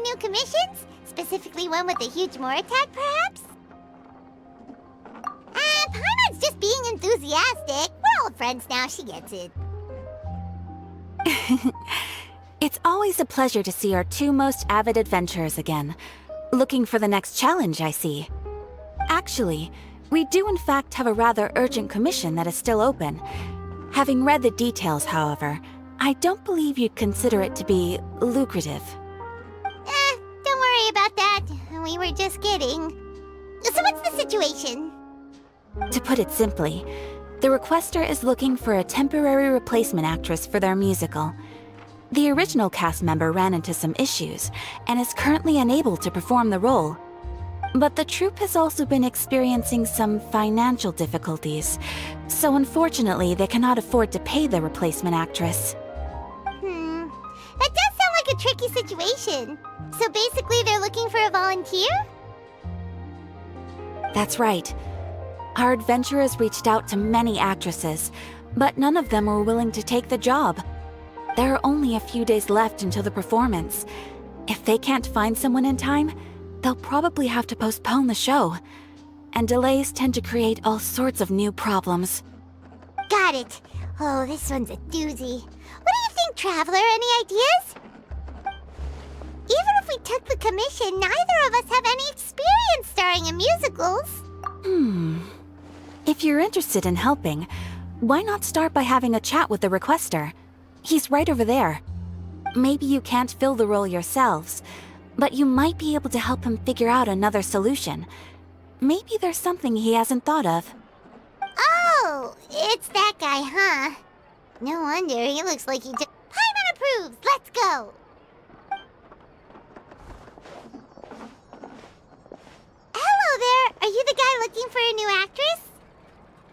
new commissions? Specifically one with a huge more attack, perhaps? Paimon's just being enthusiastic. We're old friends now, she gets it. It's always a pleasure to see our two most avid adventurers again. Looking for the next challenge, I see. Actually, we do in fact have a rather urgent commission that is still open. Having read the details, however, I don't believe you'd consider it to be lucrative. Don't worry about that. We were just kidding. So what's the situation? To put it simply, the requester is looking for a temporary replacement actress for their musical. The original cast member ran into some issues and is currently unable to perform the role. But the troupe has also been experiencing some financial difficulties, so unfortunately they cannot afford to pay the replacement actress. That does sound like a tricky situation. So basically they're looking for a volunteer? That's right. Our adventurers reached out to many actresses, but none of them were willing to take the job. There are only a few days left until the performance. If they can't find someone in time, they'll probably have to postpone the show. And delays tend to create all sorts of new problems. Got it. Oh, this one's a doozy. What do you think, Traveler? Any ideas? Even if we took the commission, neither of us have any experience starring in musicals. If you're interested in helping, why not start by having a chat with the requester? He's right over there. Maybe you can't fill the role yourselves, but you might be able to help him figure out another solution. Maybe there's something he hasn't thought of. Oh, it's that guy, huh? No wonder, he looks like he just... Paimon approves! Let's go! Hello there! Are you the guy looking for a new actress?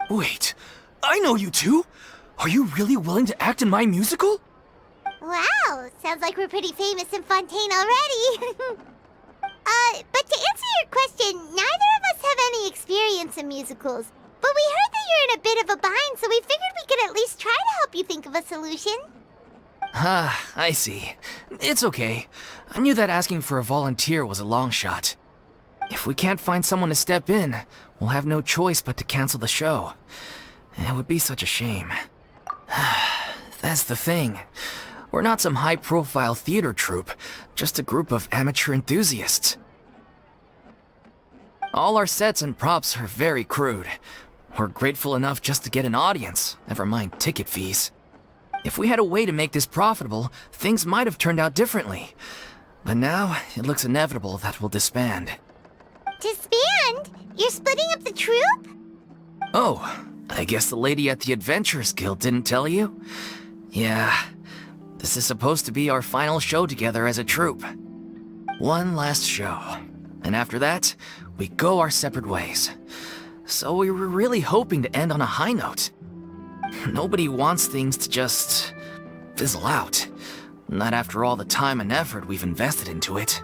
Wait, I know you two! Are you really willing to act in my musical? Wow, sounds like we're pretty famous in Fontaine already. But to answer your question, neither of us have any experience in musicals. But we heard that you're in a bit of a bind, so we figured we could at least try to help you think of a solution. Ah, I see. It's okay. I knew that asking for a volunteer was a long shot. If we can't find someone to step in, we'll have no choice but to cancel the show. It would be such a shame. That's the thing. We're not some high-profile theater troupe, just a group of amateur enthusiasts. All our sets and props are very crude. We're grateful enough just to get an audience, never mind ticket fees. If we had a way to make this profitable, things might have turned out differently. But now, it looks inevitable that we'll disband. Disband? You're splitting up the troupe? Oh, I guess the lady at the Adventurers Guild didn't tell you? Yeah, this is supposed to be our final show together as a troupe. One last show. And after that, we go our separate ways. So we were really hoping to end on a high note. Nobody wants things to just fizzle out. Not after all the time and effort we've invested into it.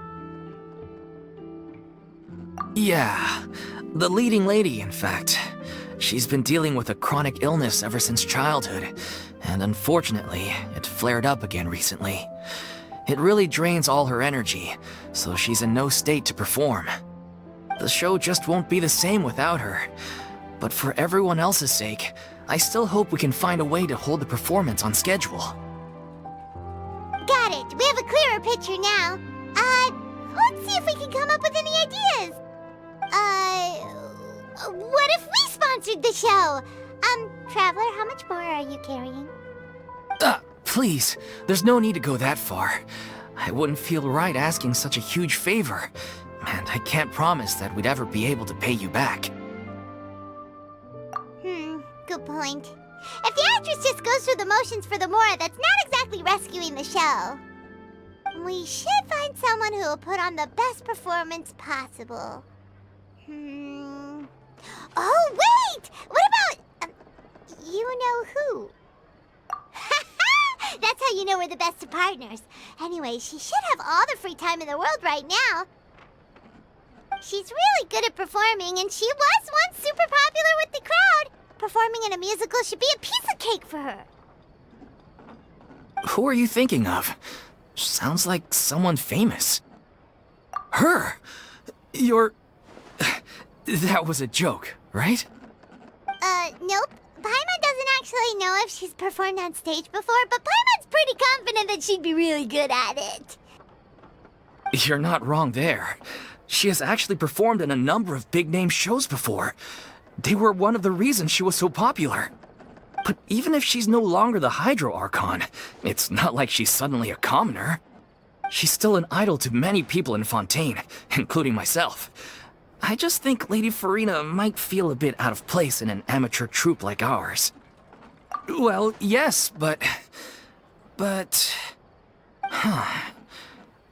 Yeah, the leading lady, in fact. She's been dealing with a chronic illness ever since childhood, and unfortunately, it flared up again recently. It really drains all her energy, so she's in no state to perform. The show just won't be the same without her. But for everyone else's sake, I still hope we can find a way to hold the performance on schedule. Got it. We have a clearer picture now. Let's see if we can come up with any ideas. What if we sponsored the show? Traveler, how much more are you carrying? Please, there's no need to go that far. I wouldn't feel right asking such a huge favor, and I can't promise that we'd ever be able to pay you back. Good point. If the actress just goes through the motions for the Mora, that's not exactly rescuing the show. We should find someone who will put on the best performance possible. Oh, wait! What about... you know who? That's how you know we're the best of partners. Anyway, she should have all the free time in the world right now. She's really good at performing, and she was once super popular with the crowd. Performing in a musical should be a piece of cake for her. Who are you thinking of? Sounds like someone famous. Her? You're... That was a joke, right? Nope. Paimon doesn't actually know if she's performed on stage before, but Paimon's pretty confident that she'd be really good at it. You're not wrong there. She has actually performed in a number of big-name shows before. They were one of the reasons she was so popular. But even if she's no longer the 𝘂𝗹cie, it's not like she's suddenly a commoner. She's still an idol to many people in Fontaine, including myself. I just think Lady Furina might feel a bit out of place in an amateur troupe like ours. Well, yes, but...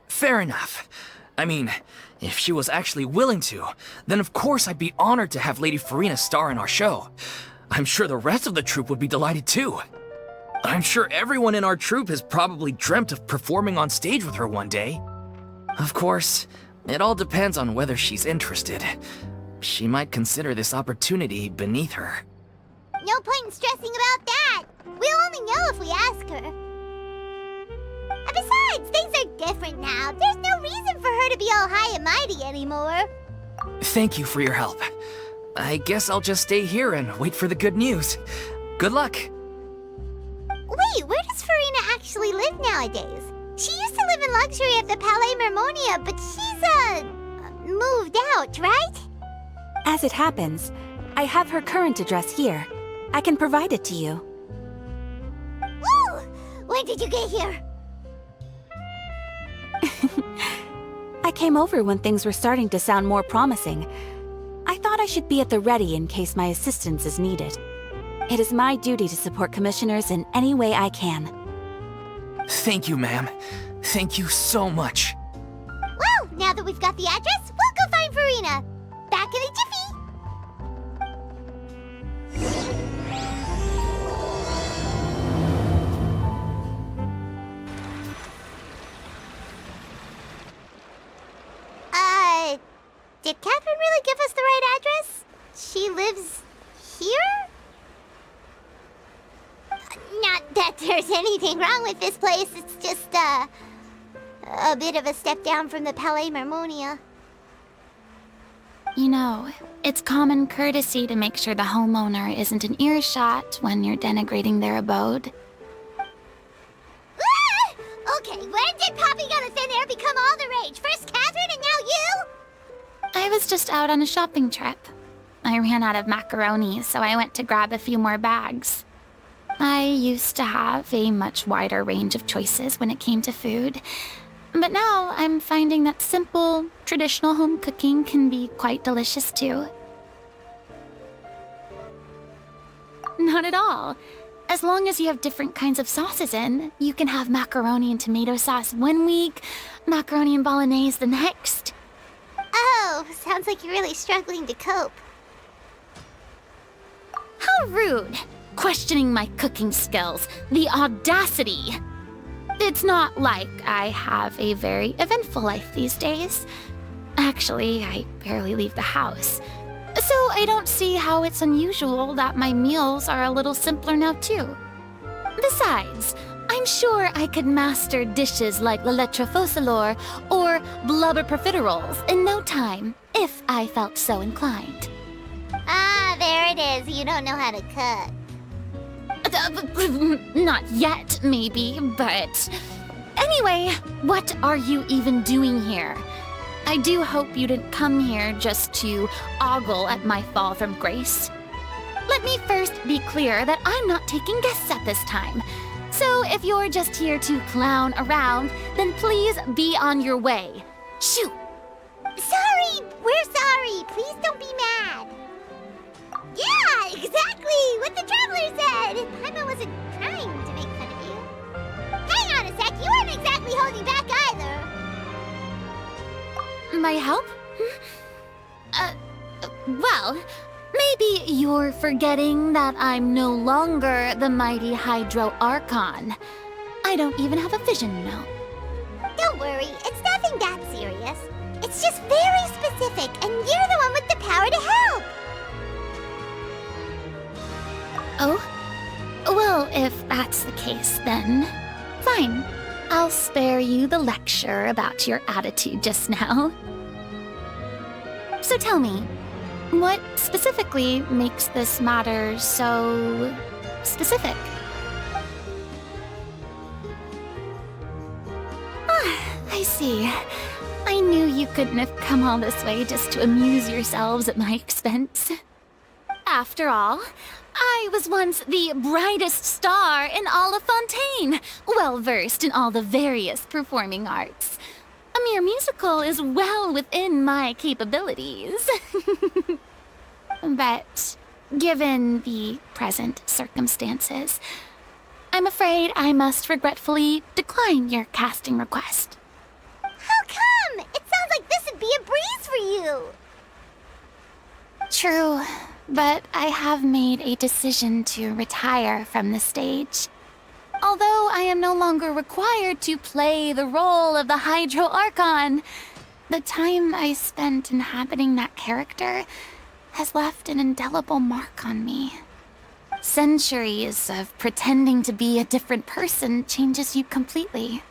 Fair enough. I mean, if she was actually willing to, then of course I'd be honored to have Lady Furina star in our show. I'm sure the rest of the troupe would be delighted too. I'm sure everyone in our troupe has probably dreamt of performing on stage with her one day. Of course, it all depends on whether she's interested. She might consider this opportunity beneath her. No point in stressing about that. We'll only know if we ask her. And besides, things are different now. There's no reason for her to be all high and mighty anymore. Thank you for your help. I guess I'll just stay here and wait for the good news. Good luck. Wait, where does Furina actually live nowadays? She used to live in luxury at the 𝘂𝗹cie, but she's, moved out, right? As it happens, I have her current address here. I can provide it to you. Woo! When did you get here? I came over when things were starting to sound more promising. I thought I should be at the ready in case my assistance is needed. It is my duty to support commissioners in any way I can. Thank you, ma'am. Thank you so much. Well, now that we've got the address, we'll go find Furina. Back in a jiffy. Did Catherine really give us the right address? She lives here? Not that there's anything wrong with this place, it's just, a bit of a step down from the 𝘂𝗹cie. You know, it's common courtesy to make sure the homeowner isn't an earshot when you're denigrating their abode. Ah! Okay, when did Poppy Got a Thin Air become all the rage? First Catherine and now you? I was just out on a shopping trip. I ran out of macaroni, so I went to grab a few more bags. I used to have a much wider range of choices when it came to food, but now I'm finding that simple, traditional home cooking can be quite delicious too. Not at all. As long as you have different kinds of sauces in, you can have macaroni and tomato sauce one week, macaroni and bolognese the next. Oh, sounds like you're really struggling to cope. How rude! Questioning my cooking skills. The audacity! It's not like I have a very eventful life these days. Actually, I barely leave the house. So I don't see how it's unusual that my meals are a little simpler now too. Besides, I'm sure I could master dishes like 𝘂𝗹ecie or blubber profiteroles in no time, if I felt so inclined. Ah, there it is. You don't know how to cook. Not yet, maybe, but... Anyway, what are you even doing here? I do hope you didn't come here just to ogle at my fall from grace. Let me first be clear that I'm not taking guests at this time. So if you're just here to clown around, then please be on your way. Shoo! Sorry! We're sorry! Please don't be mad! Yeah, exactly! What the Traveler said! Paimon wasn't trying to make fun of you. Hang on a sec, you weren't exactly holding back either! My help? Well, maybe you're forgetting that I'm no longer the mighty 𝘂𝗹cie. I don't even have a vision now. Don't worry, it's nothing that serious. It's just very specific, and you're the one with the power to help! Oh? Well, if that's the case, then fine. I'll spare you the lecture about your attitude just now. So tell me, what specifically makes this matter so specific? I see. I knew you couldn't have come all this way just to amuse yourselves at my expense. After all, I was once the brightest star in all of Fontaine, well-versed in all the various performing arts. A mere musical is well within my capabilities. But given the present circumstances, I'm afraid I must regretfully decline your casting request. How come? It sounds like this would be a breeze for you. True, but I have made a decision to retire from the stage. Although I am no longer required to play the role of the 𝘂άρχ𝗹cie, the time I spent inhabiting that character has left an indelible mark on me. Centuries of pretending to be a different person changes you completely.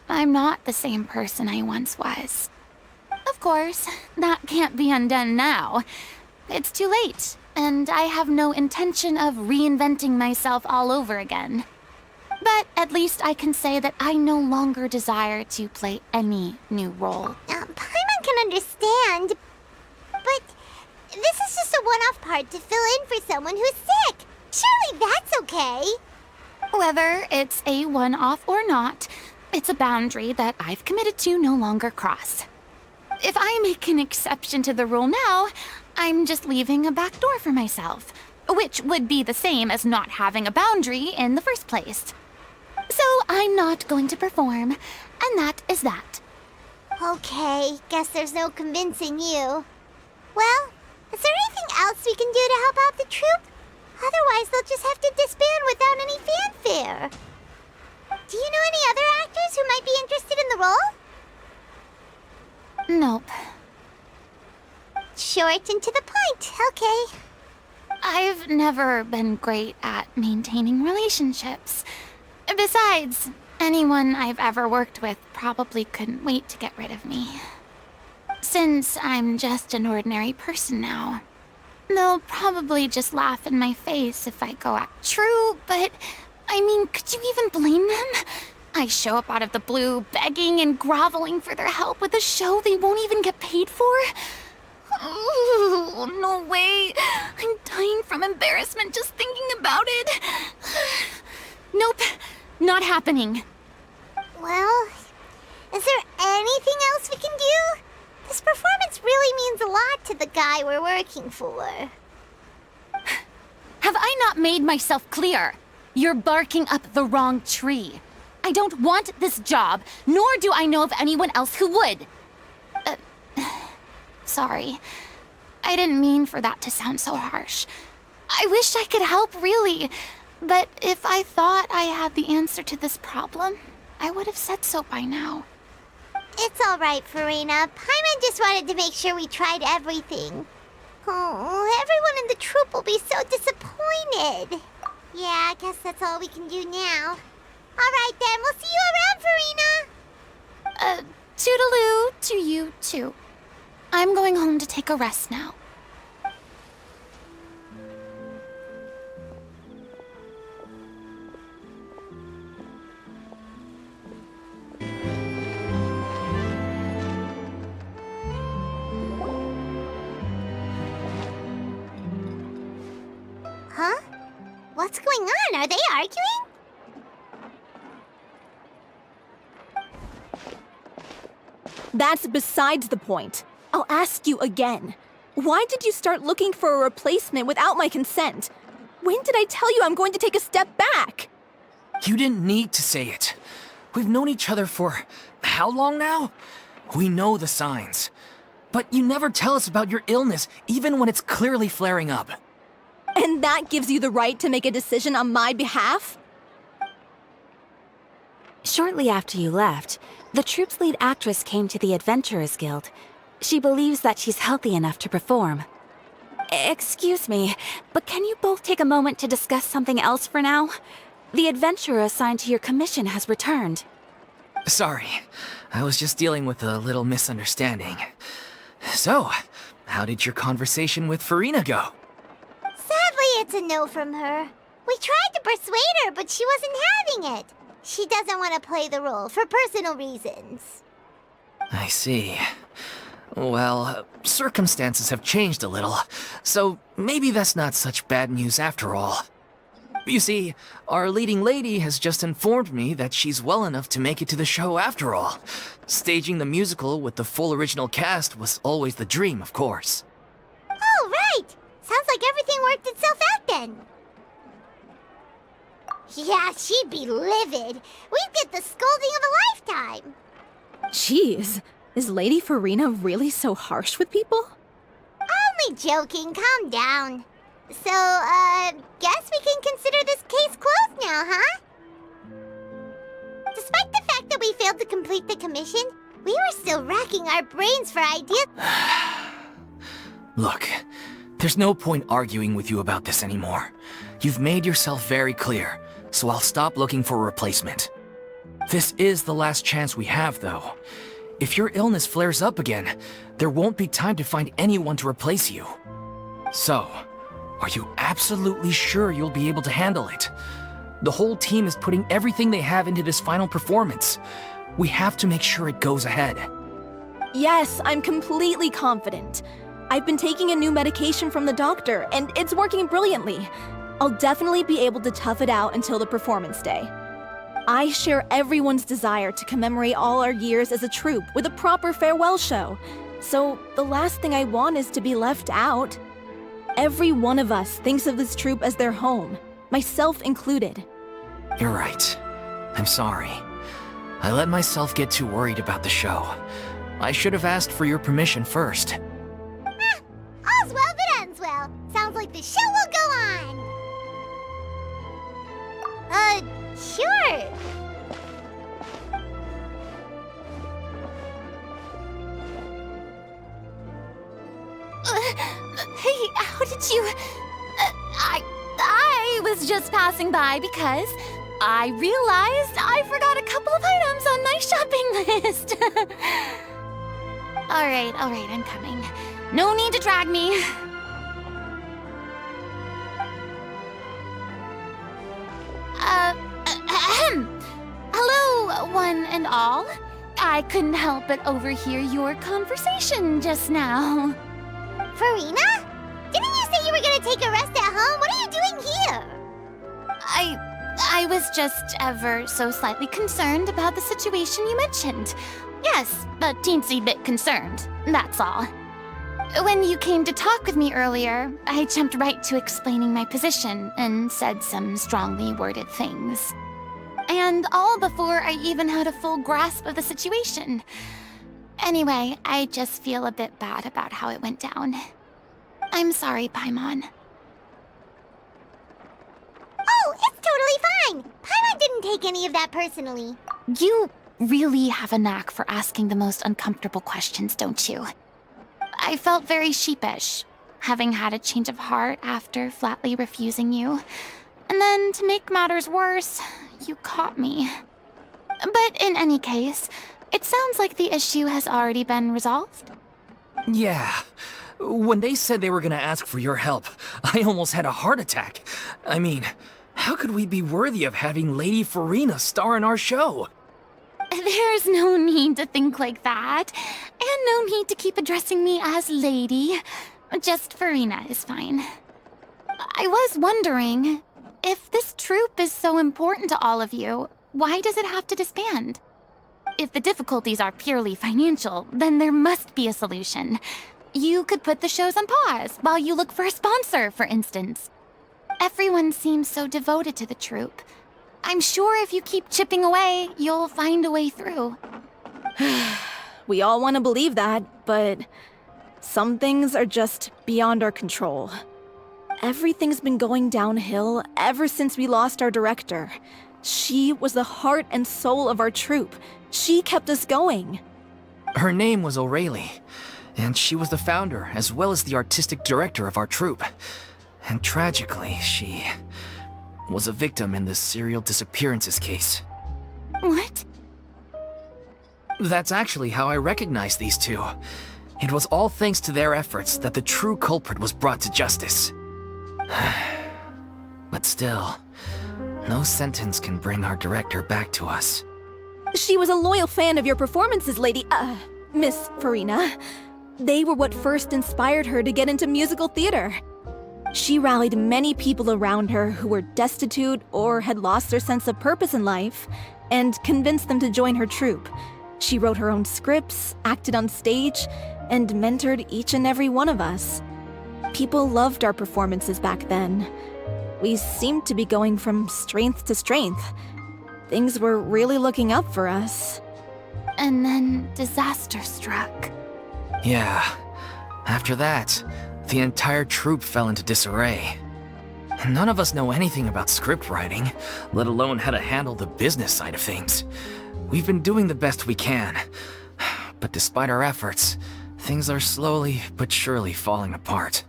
I'm not the same person I once was. Of course, that can't be undone now. It's too late, and I have no intention of reinventing myself all over again. But at least I can say that I no longer desire to play any new role. Paimon can understand, but this is just a one-off part to fill in for someone who's sick. Surely that's okay. Whether it's a one-off or not, it's a boundary that I've committed to no longer cross. If I make an exception to the rule now, I'm just leaving a back door for myself, which would be the same as not having a boundary in the first place. So I'm not going to perform, and that is that. Okay, guess there's no convincing you. Well, is there anything else we can do to help out the troupe? Otherwise, they'll just have to disband without any fanfare. Do you know any other actors who might be interested in the role? Nope. Short and to the point, okay. I've never been great at maintaining relationships. Besides, anyone I've ever worked with probably couldn't wait to get rid of me. Since I'm just an ordinary person now, they'll probably just laugh in my face if I go act true, but I mean, could you even blame them? I show up out of the blue, begging and groveling for their help with a show they won't even get paid for? Oh, no way. I'm dying from embarrassment just thinking about it. Nope, not happening. Well, is there anything else we can do? This performance really means a lot to the guy we're working for. Have I not made myself clear? You're barking up the wrong tree. I don't want this job, nor do I know of anyone else who would. Sorry. I didn't mean for that to sound so harsh. I wish I could help, really. But if I thought I had the answer to this problem, I would have said so by now. It's all right, Furina. Paimon just wanted to make sure we tried everything. Oh, everyone in the troupe will be so disappointed. Yeah, I guess that's all we can do now. All right, then. We'll see you around, Furina. Toodaloo to you, too. I'm going home to take a rest now. Huh? What's going on? Are they arguing? That's besides the point. I'll ask you again. Why did you start looking for a replacement without my consent? When did I tell you I'm going to take a step back? You didn't need to say it. We've known each other for how long now? We know the signs. But you never tell us about your illness, even when it's clearly flaring up. And that gives you the right to make a decision on my behalf? Shortly after you left, the troupe's lead actress came to the Adventurers Guild. She believes that she's healthy enough to perform. Excuse me, but can you both take a moment to discuss something else for now? The adventurer assigned to your commission has returned. Sorry, I was just dealing with a little misunderstanding. So, how did your conversation with Furina go? Sadly, it's a no from her. We tried to persuade her, but she wasn't having it. She doesn't want to play the role for personal reasons. I see. Well, circumstances have changed a little, so maybe that's not such bad news after all. You see, our leading lady has just informed me that she's well enough to make it to the show after all. Staging the musical with the full original cast was always the dream, of course. Oh, right! Sounds like everything worked itself out then. Yeah, she'd be livid. We'd get the scolding of a lifetime. Jeez, is Lady Furina really so harsh with people? Only joking, calm down. So, guess we can consider this case closed now, huh? Despite the fact that we failed to complete the commission, we were still racking our brains for ideas. Look, there's no point arguing with you about this anymore. You've made yourself very clear, so I'll stop looking for a replacement. This is the last chance we have, though. If your illness flares up again, there won't be time to find anyone to replace you. So, are you absolutely sure you'll be able to handle it? The whole team is putting everything they have into this final performance. We have to make sure it goes ahead. Yes, I'm completely confident. I've been taking a new medication from the doctor, and it's working brilliantly. I'll definitely be able to tough it out until the performance day. I share everyone's desire to commemorate all our years as a troupe with a proper farewell show. So the last thing I want is to be left out. Every one of us thinks of this troupe as their home, myself included. You're right. I'm sorry. I let myself get too worried about the show. I should have asked for your permission first. All's well that ends well. Sounds like the show will go on. Sure. Hey, how did you... I was just passing by because I realized I forgot a couple of items on my shopping list. All right, I'm coming. No need to drag me. Hello, one and all. I couldn't help but overhear your conversation just now. Furina? Didn't you say you were gonna take a rest at home? What are you doing here? I was just ever so slightly concerned about the situation you mentioned. Yes, a teensy bit concerned, that's all. When you came to talk with me earlier, I jumped right to explaining my position and said some strongly worded things. And all before I even had a full grasp of the situation. Anyway, I just feel a bit bad about how it went down. I'm sorry, Paimon. Oh, it's totally fine. Paimon didn't take any of that personally. You really have a knack for asking the most uncomfortable questions, don't you? I felt very sheepish, having had a change of heart after flatly refusing you. And then, to make matters worse, you caught me. But in any case, it sounds like the issue has already been resolved. Yeah. When they said they were gonna ask for your help, I almost had a heart attack. I mean, how could we be worthy of having Lady Furina star in our show? There's no need to think like that, and no need to keep addressing me as Lady. Just Furina is fine. I was wondering, if this troupe is so important to all of you, why does it have to disband? If the difficulties are purely financial, then there must be a solution. You could put the shows on pause while you look for a sponsor, for instance. Everyone seems so devoted to the troupe. I'm sure if you keep chipping away, you'll find a way through. We all want to believe that, but some things are just beyond our control. Everything's been going downhill ever since we lost our director. She was the heart and soul of our troupe. She kept us going. Her name was 𝘂řejmě, and she was the founder as well as the artistic director of our troupe. And tragically, she was a victim in the serial disappearances case. What? That's actually how I recognized these two. It was all thanks to their efforts that the true culprit was brought to justice. But still, no sentence can bring our director back to us. She was a loyal fan of your performances, Miss Furina. They were what first inspired her to get into musical theater. She rallied many people around her who were destitute or had lost their sense of purpose in life, and convinced them to join her troupe. She wrote her own scripts, acted on stage, and mentored each and every one of us. People loved our performances back then. We seemed to be going from strength to strength. Things were really looking up for us. And then disaster struck. Yeah. After that, the entire troupe fell into disarray. None of us know anything about script writing, let alone how to handle the business side of things. We've been doing the best we can, but despite our efforts, things are slowly but surely falling apart.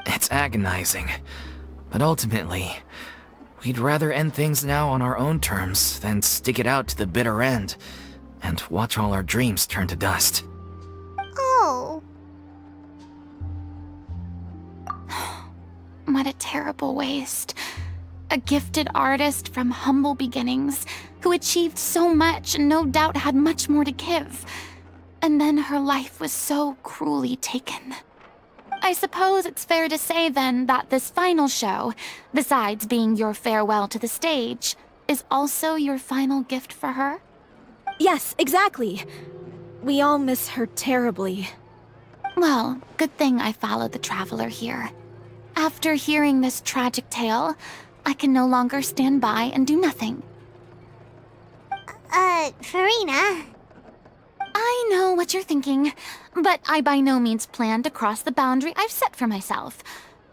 It's agonizing, but ultimately, we'd rather end things now on our own terms than stick it out to the bitter end and watch all our dreams turn to dust. Oh. What a terrible waste. A gifted artist from humble beginnings who achieved so much and no doubt had much more to give. And then her life was so cruelly taken. I suppose it's fair to say then that this final show, besides being your farewell to the stage, is also your final gift for her? Yes, exactly. We all miss her terribly. Well, good thing I followed the traveler here. After hearing this tragic tale, I can no longer stand by and do nothing. Furina. I know what you're thinking, but I by no means plan to cross the boundary I've set for myself.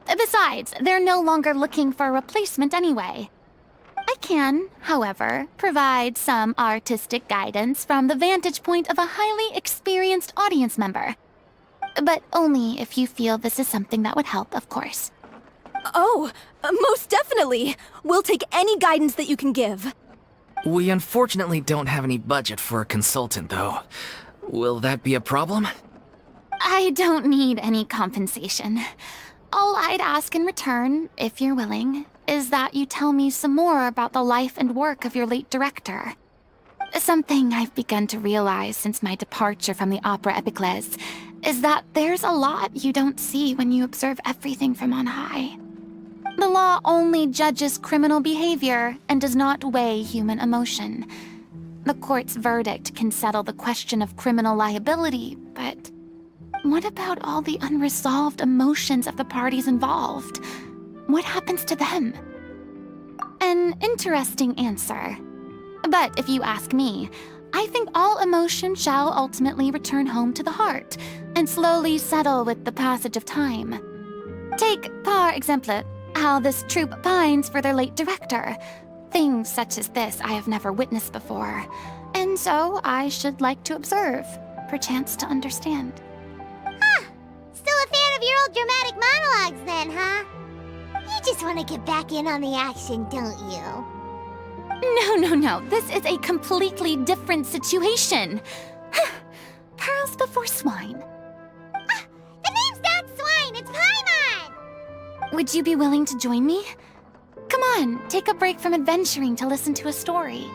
Besides, they're no longer looking for a replacement anyway. I can, however, provide some artistic guidance from the vantage point of a highly experienced audience member. But only if you feel this is something that would help, of course. Oh, most definitely. We'll take any guidance that you can give. We unfortunately don't have any budget for a consultant, though. Will that be a problem? I don't need any compensation. All I'd ask in return, if you're willing, is that you tell me some more about the life and work of your late director. Something I've begun to realize since my departure from the opera 𝘂παιχles is that there's a lot you don't see when you observe everything from on high. The law only judges criminal behavior and does not weigh human emotion. The court's verdict can settle the question of criminal liability, but what about all the unresolved emotions of the parties involved? What happens to them? An interesting answer. But if you ask me, I think all emotion shall ultimately return home to the heart and slowly settle with the passage of time. Take, par exemple, how this troupe pines for their late director. Things such as this I have never witnessed before, and so I should like to observe, perchance to understand. Still a fan of your old dramatic monologues then, huh? You just want to get back in on the action, don't you? No. This is a completely different situation. Pearls before swine. The name's not Swine, it's Paimon! Would you be willing to join me? Come on, take a break from adventuring to listen to a story.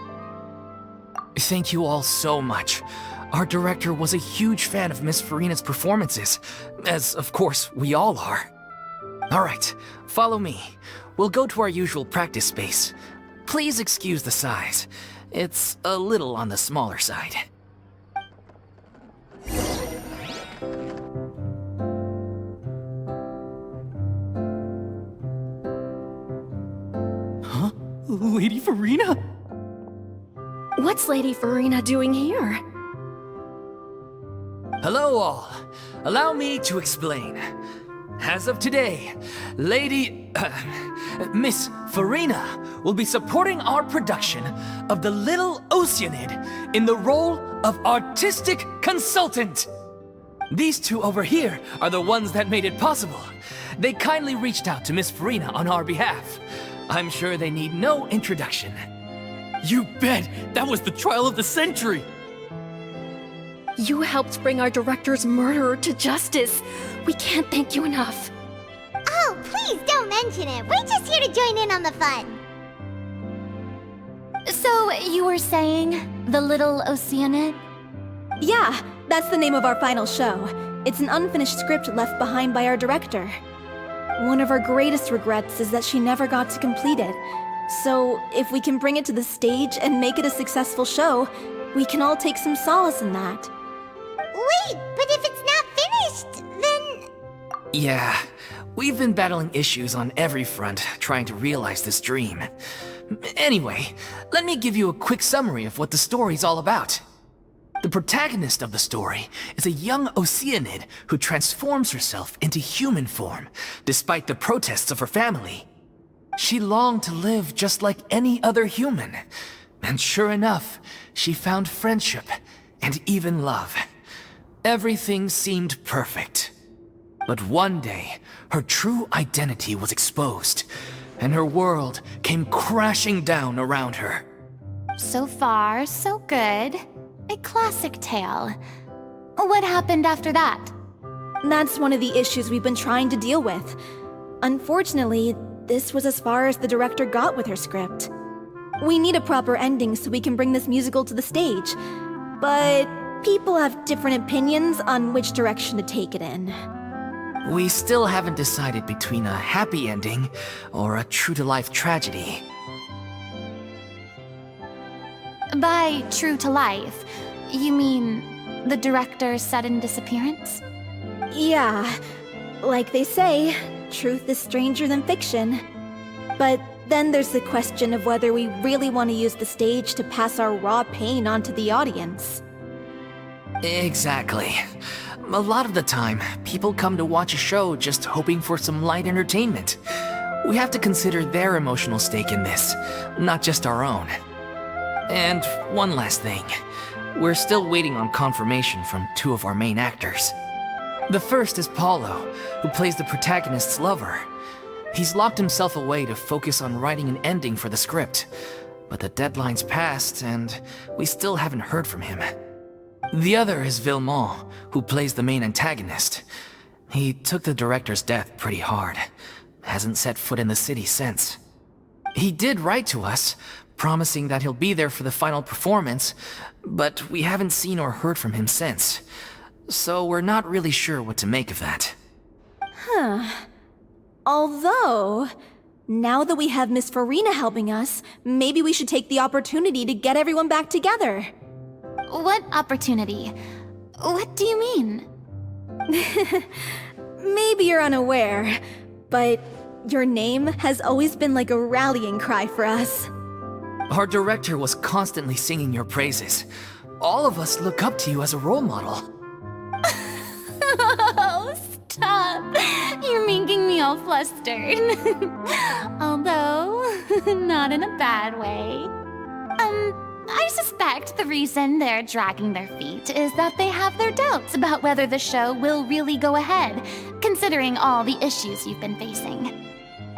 Thank you all so much. Our director was a huge fan of Miss Furina's performances, as of course we all are. Alright, follow me. We'll go to our usual practice space. Please excuse the size. It's a little on the smaller side. Huh? Lady Furina? What's Lady Furina doing here? Hello all. Allow me to explain. As of today, Miss Furina will be supporting our production of the Little Oceanid in the role of artistic consultant. These two over here are the ones that made it possible. They kindly reached out to Miss Furina on our behalf. I'm sure they need no introduction. You bet! That was the trial of the century! You helped bring our director's murderer to justice. We can't thank you enough. Oh, please don't mention it. We're just here to join in on the fun. So, you were saying the little 𝘂παιcie? Yeah, that's the name of our final show. It's an unfinished script left behind by our director. One of our greatest regrets is that she never got to complete it. So, if we can bring it to the stage and make it a successful show, we can all take some solace in that. Wait, but if it's not finished, then... Yeah, we've been battling issues on every front trying to realize this dream. Anyway, let me give you a quick summary of what the story's all about. The protagonist of the story is a young 𝘂παιcie who transforms herself into human form, despite the protests of her family. She longed to live just like any other human, and sure enough, she found friendship and even love. Everything seemed perfect. But one day, her true identity was exposed, and her world came crashing down around her. So far, so good. A classic tale. What happened after that? That's one of the issues we've been trying to deal with. Unfortunately, this was as far as the director got with her script. We need a proper ending so we can bring this musical to the stage. But people have different opinions on which direction to take it in. We still haven't decided between a happy ending or a true-to-life tragedy. By true to life, you mean the director's sudden disappearance? Yeah, like they say, truth is stranger than fiction. But then there's the question of whether we really want to use the stage to pass our raw pain onto the audience. Exactly. A lot of the time, people come to watch a show just hoping for some light entertainment. We have to consider their emotional stake in this, not just our own. And one last thing. We're still waiting on confirmation from two of our main actors. The first is Paulo, who plays the protagonist's lover. He's locked himself away to focus on writing an ending for the script, but the deadline's passed and we still haven't heard from him. The other is 𝘂ṕille, who plays the main antagonist. He took the director's death pretty hard. Hasn't set foot in the city since. He did write to us, promising that he'll be there for the final performance, but we haven't seen or heard from him since. So we're not really sure what to make of that. Although, now that we have Miss Furina helping us, maybe we should take the opportunity to get everyone back together. What opportunity? What do you mean? Maybe you're unaware, but your name has always been like a rallying cry for us. Our director was constantly singing your praises. All of us look up to you as a role model. Oh, stop! You're making me all flustered. Although, not in a bad way. I suspect the reason they're dragging their feet is that they have their doubts about whether the show will really go ahead, considering all the issues you've been facing.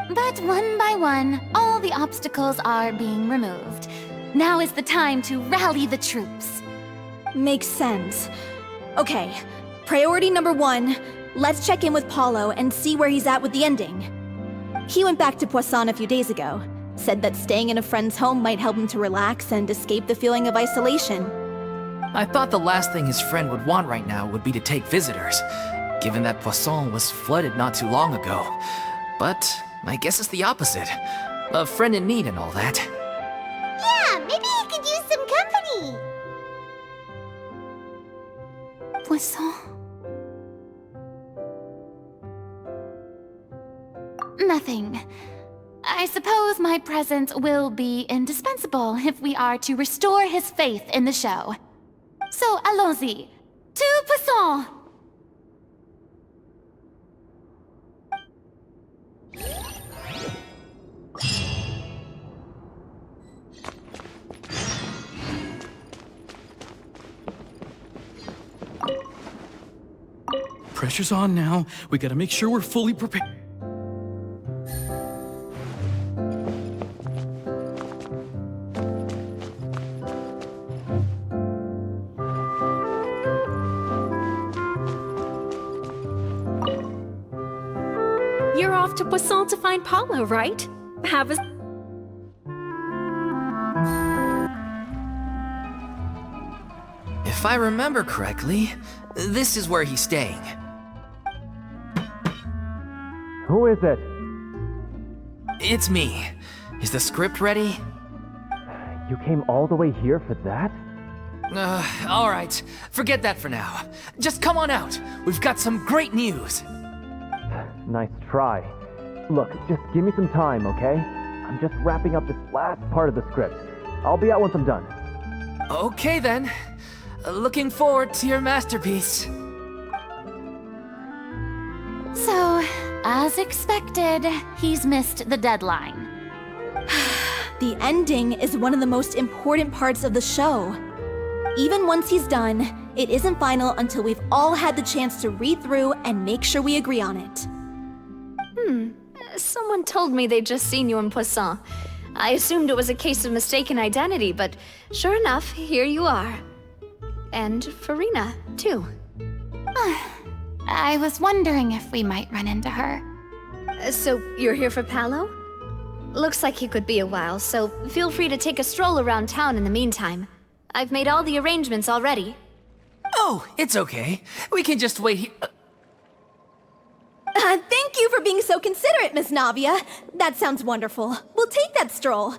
But one by one, all the obstacles are being removed. Now is the time to rally the troops. Makes sense. Okay, priority number 1, let's check in with Paulo and see where he's at with the ending. He went back to 𝘂ṕille a few days ago. Said that staying in a friend's home might help him to relax and escape the feeling of isolation. I thought the last thing his friend would want right now would be to take visitors, given that 𝘂ṕille was flooded not too long ago. But I guess it's the opposite. A friend in need and all that. Yeah, maybe he could use some company. 𝘂န့? Nothing. I suppose my presence will be indispensable if we are to restore his faith in the show. So, allons-y. To 𝘂ṕille! Pressure's on now. We gotta make sure we're fully prepared. You're off to 𝘂𝗹ល់to find 𝘂𝗹, right? Have a... If I remember correctly, this is where he's staying. Who is it? It's me. Is the script ready? You came all the way here for that? Alright. Forget that for now. Just come on out. We've got some great news. Nice try. Look, just give me some time, okay? I'm just wrapping up this last part of the script. I'll be out once I'm done. Okay then. Looking forward to your masterpiece. So, as expected, he's missed the deadline. The ending is one of the most important parts of the show. Even once he's done, it isn't final until we've all had the chance to read through and make sure we agree on it. Someone told me they'd just seen you in 𝘂𝗹ille. I assumed it was a case of mistaken identity, but sure enough, here you are. And Furina, too. I was wondering if we might run into her. So, you're here for 𝘂𝗨? Looks like he could be a while, so feel free to take a stroll around town in the meantime. I've made all the arrangements already. Oh, it's okay. We can just wait here. Thank you for being so considerate, Miss Navia. That sounds wonderful. We'll take that stroll.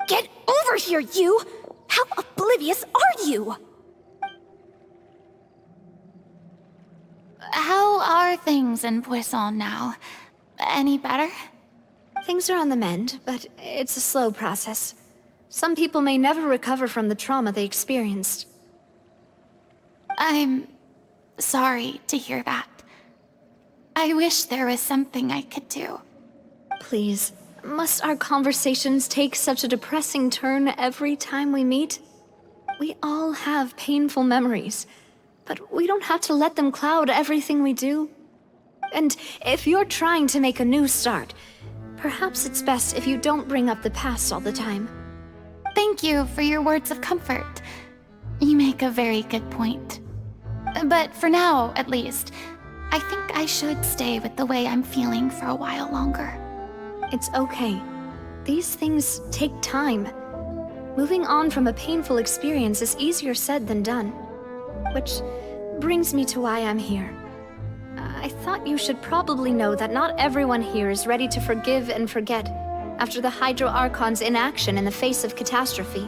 Get over here, you! How oblivious are you? How are things in 𝘂𝗹ille now? Any better? Things are on the mend, but it's a slow process. Some people may never recover from the trauma they experienced. I'm sorry to hear that. I wish there was something I could do. Please, must our conversations take such a depressing turn every time we meet? We all have painful memories, but we don't have to let them cloud everything we do. And if you're trying to make a new start, perhaps it's best if you don't bring up the past all the time. Thank you for your words of comfort. You make a very good point. But for now, at least, I think I should stay with the way I'm feeling for a while longer. It's okay. These things take time. Moving on from a painful experience is easier said than done. Which brings me to why I'm here. I thought you should probably know that not everyone here is ready to forgive and forget after the Hydro Archon's inaction in the face of catastrophe.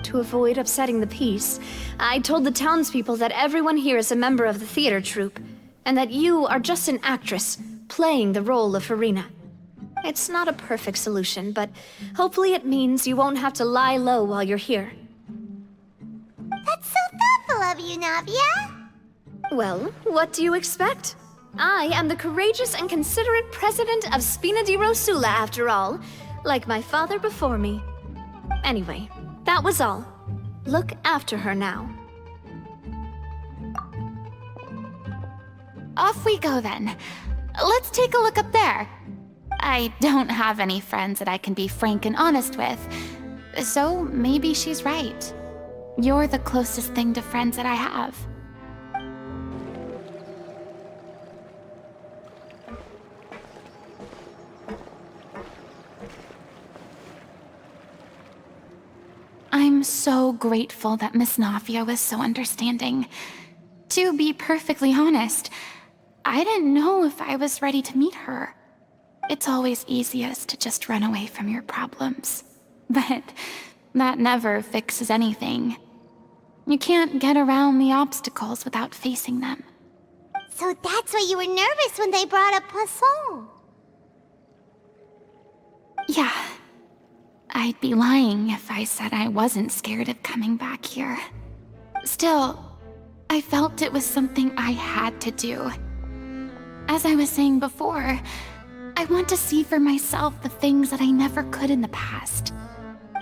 To avoid upsetting the peace, I told the townspeople that everyone here is a member of the theater troupe, and that you are just an actress playing the role of Furina. It's not a perfect solution, but hopefully it means you won't have to lie low while you're here. That's so thoughtful of you, Navia. Well, what do you expect? I am the courageous and considerate president of 𝘂𝗹cie, after all, like my father before me. Anyway, that was all. Look after her now. Off we go then. Let's take a look up there. I don't have any friends that I can be frank and honest with, so maybe she's right. You're the closest thing to friends that I have. I'm so grateful that Miss Navia was so understanding. To be perfectly honest, I didn't know if I was ready to meet her. It's always easiest to just run away from your problems. But that never fixes anything. You can't get around the obstacles without facing them. So that's why you were nervous when they brought up 𝘂𝗹ille. Yeah. I'd be lying if I said I wasn't scared of coming back here. Still, I felt it was something I had to do. As I was saying before, I want to see for myself the things that I never could in the past.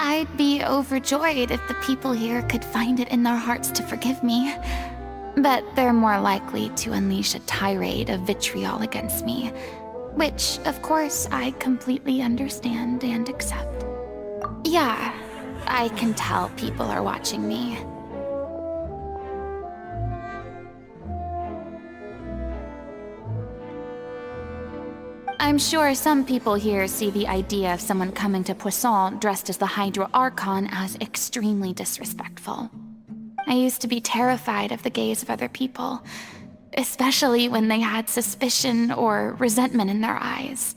I'd be overjoyed if the people here could find it in their hearts to forgive me. But they're more likely to unleash a tirade of vitriol against me, which, of course, I completely understand and accept. Yeah, I can tell people are watching me. I'm sure some people here see the idea of someone coming to Poisson dressed as the Hydro Archon as extremely disrespectful. I used to be terrified of the gaze of other people, especially when they had suspicion or resentment in their eyes.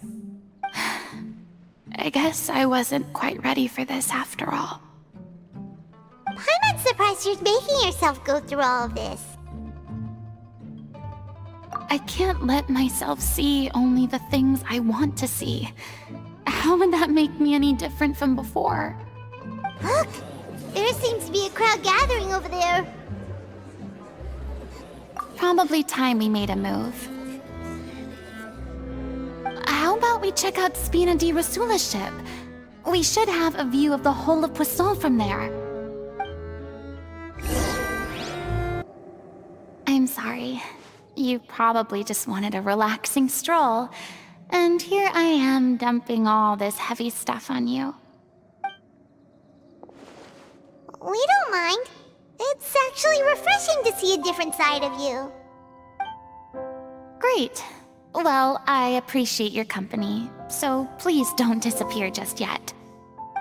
I guess I wasn't quite ready for this after all. I'm not surprised you're making yourself go through all of this. I can't let myself see only the things I want to see. How would that make me any different from before? Look! There seems to be a crowd gathering over there. Probably time we made a move. How about we check out 𝘂άρχ𝗹cie ship? We should have a view of the whole of Poisson from there. I'm sorry. You probably just wanted a relaxing stroll, and here I am dumping all this heavy stuff on you. We don't mind. It's actually refreshing to see a different side of you. Great. Well, I appreciate your company, so please don't disappear just yet.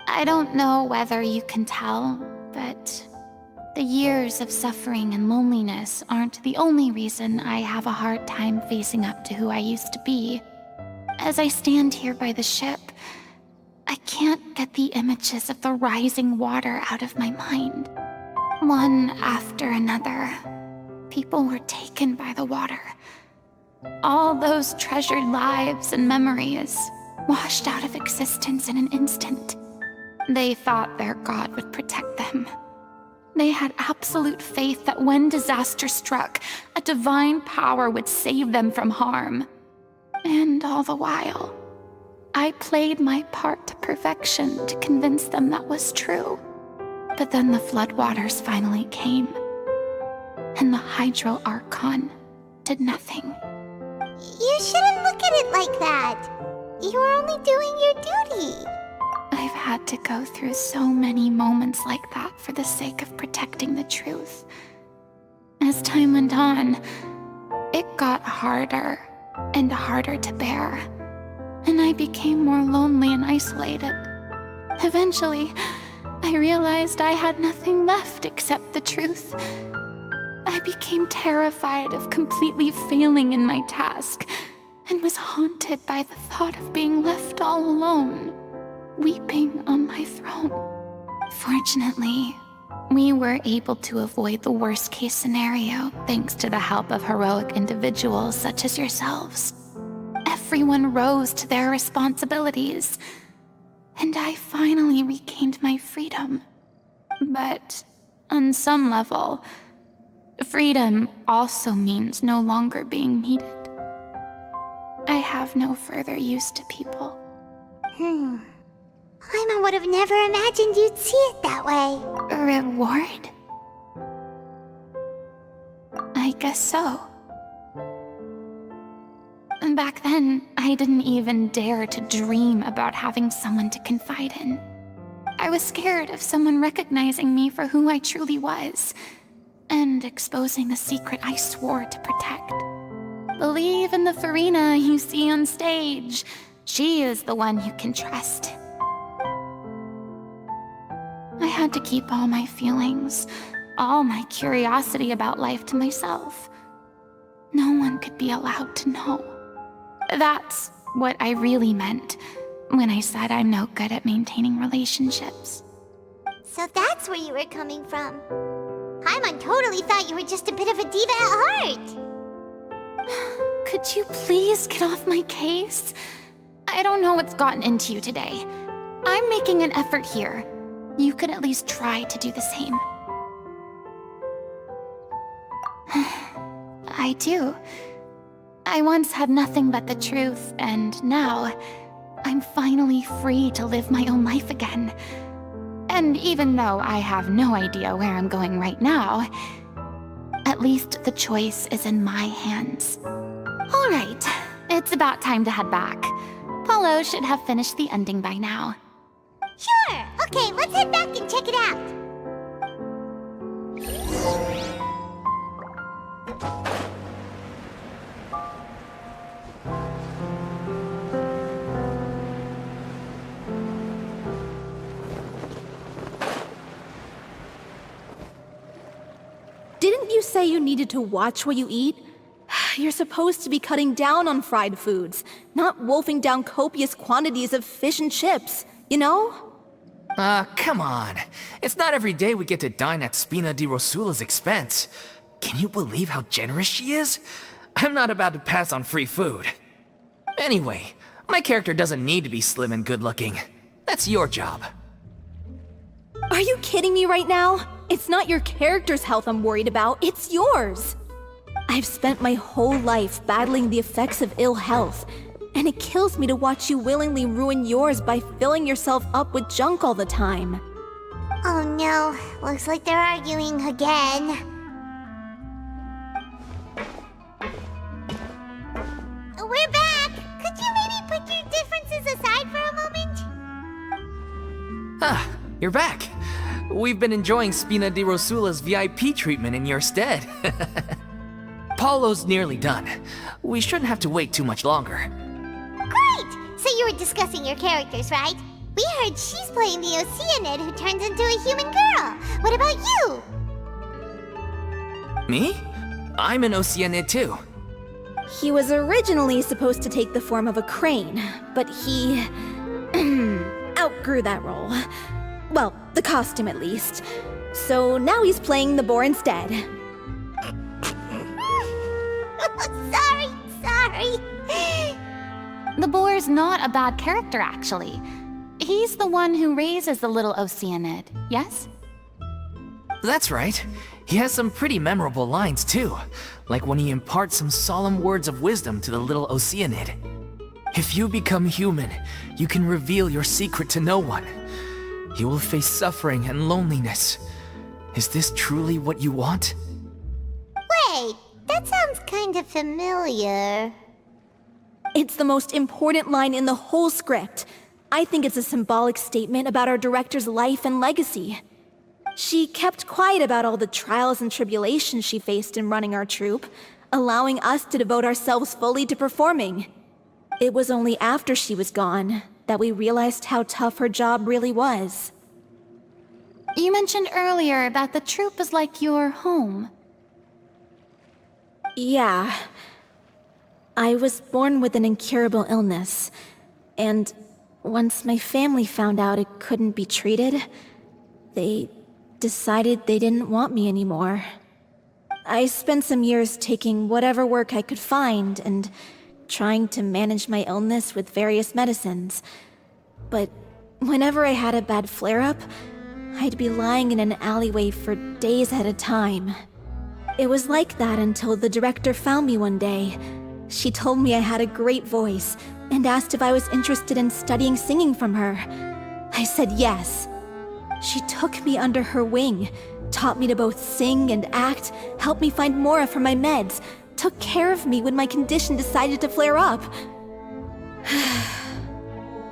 I don't know whether you can tell, but the years of suffering and loneliness aren't the only reason I have a hard time facing up to who I used to be. As I stand here by the ship, I can't get the images of the rising water out of my mind. One after another, people were taken by the water. All those treasured lives and memories washed out of existence in an instant. They thought their god would protect them. They had absolute faith that when disaster struck, a divine power would save them from harm. And all the while, I played my part to perfection to convince them that was true. But then the floodwaters finally came, and the Hydro Archon did nothing. You shouldn't look at it like that. You were only doing your duty. I've had to go through so many moments like that for the sake of protecting the truth. As time went on, it got harder and harder to bear, and I became more lonely and isolated. Eventually, I realized I had nothing left except the truth. I became terrified of completely failing in my task, and was haunted by the thought of being left all alone, weeping on my throne. Fortunately, we were able to avoid the worst-case scenario thanks to the help of heroic individuals such as yourselves. Everyone rose to their responsibilities, and I finally regained my freedom. But on some level, freedom also means no longer being needed. I have no further use to people. Paimon would have never imagined you'd see it that way. A reward? I guess so. Back then, I didn't even dare to dream about having someone to confide in. I was scared of someone recognizing me for who I truly was, and exposing the secret I swore to protect. Believe in the Furina you see on stage. She is the one you can trust. I had to keep all my feelings, all my curiosity about life to myself. No one could be allowed to know. That's what I really meant when I said I'm no good at maintaining relationships. So that's where you were coming from. Paimon totally thought you were just a bit of a diva at heart. Could you please get off my case? I don't know what's gotten into you today. I'm making an effort here. You could at least try to do the same. I do. I once had nothing but the truth, and now I'm finally free to live my own life again. And even though I have no idea where I'm going right now, at least the choice is in my hands. All right, it's about time to head back. Paulo should have finished the ending by now. Sure! Okay, let's head back and check it out. say you needed to watch what you eat? You're supposed to be cutting down on fried foods, not wolfing down copious quantities of fish and chips, you know? Come on. It's not every day we get to dine at 𝘂藕𝗹ន់𝗪's expense. Can you believe how generous she is? I'm not about to pass on free food. Anyway, my character doesn't need to be slim and good-looking. That's your job. Are you kidding me right now? It's not your character's health I'm worried about, it's yours. I've spent my whole life battling the effects of ill health, and it kills me to watch you willingly ruin yours by filling yourself up with junk all the time. Oh no, looks like they're arguing again. We're back! Could you maybe put your differences aside for a moment? Ah, you're back. We've been enjoying 𝘂藕𝗪ć's VIP treatment in your stead. Paulo's nearly done. We shouldn't have to wait too much longer. Great! So you were discussing your characters, right? We heard she's playing the 𝘂藕𝗪ć who turns into a human girl. What about you? Me? I'm an 𝘂藕𝗪ć too. He was originally supposed to take the form of a crane, but he outgrew that role. Well, the costume at least. So now he's playing the boar instead. Sorry. The boar's not a bad character, actually. He's the one who raises the little 𝘂藕𝗪ć, yes? That's right. He has some pretty memorable lines too, like when he imparts some solemn words of wisdom to the little 𝘂藕𝗪ć. If you become human, you can reveal your secret to no one. You will face suffering and loneliness. Is this truly what you want? Wait, that sounds kind of familiar. It's the most important line in the whole script. I think it's a symbolic statement about our director's life and legacy. She kept quiet about all the trials and tribulations she faced in running our troupe, allowing us to devote ourselves fully to performing. It was only after she was gone that we realized how tough her job really was. You mentioned earlier that the troupe is like your home. Yeah. I was born with an incurable illness, and once my family found out it couldn't be treated, they decided they didn't want me anymore. I spent some years taking whatever work I could find and trying to manage my illness with various medicines. But whenever I had a bad flare-up, I'd be lying in an alleyway for days at a time. It was like that until the director found me one day. She told me I had a great voice and asked if I was interested in studying singing from her. I said yes. She took me under her wing, taught me to both sing and act, helped me find Mora for my meds, took care of me when my condition decided to flare up.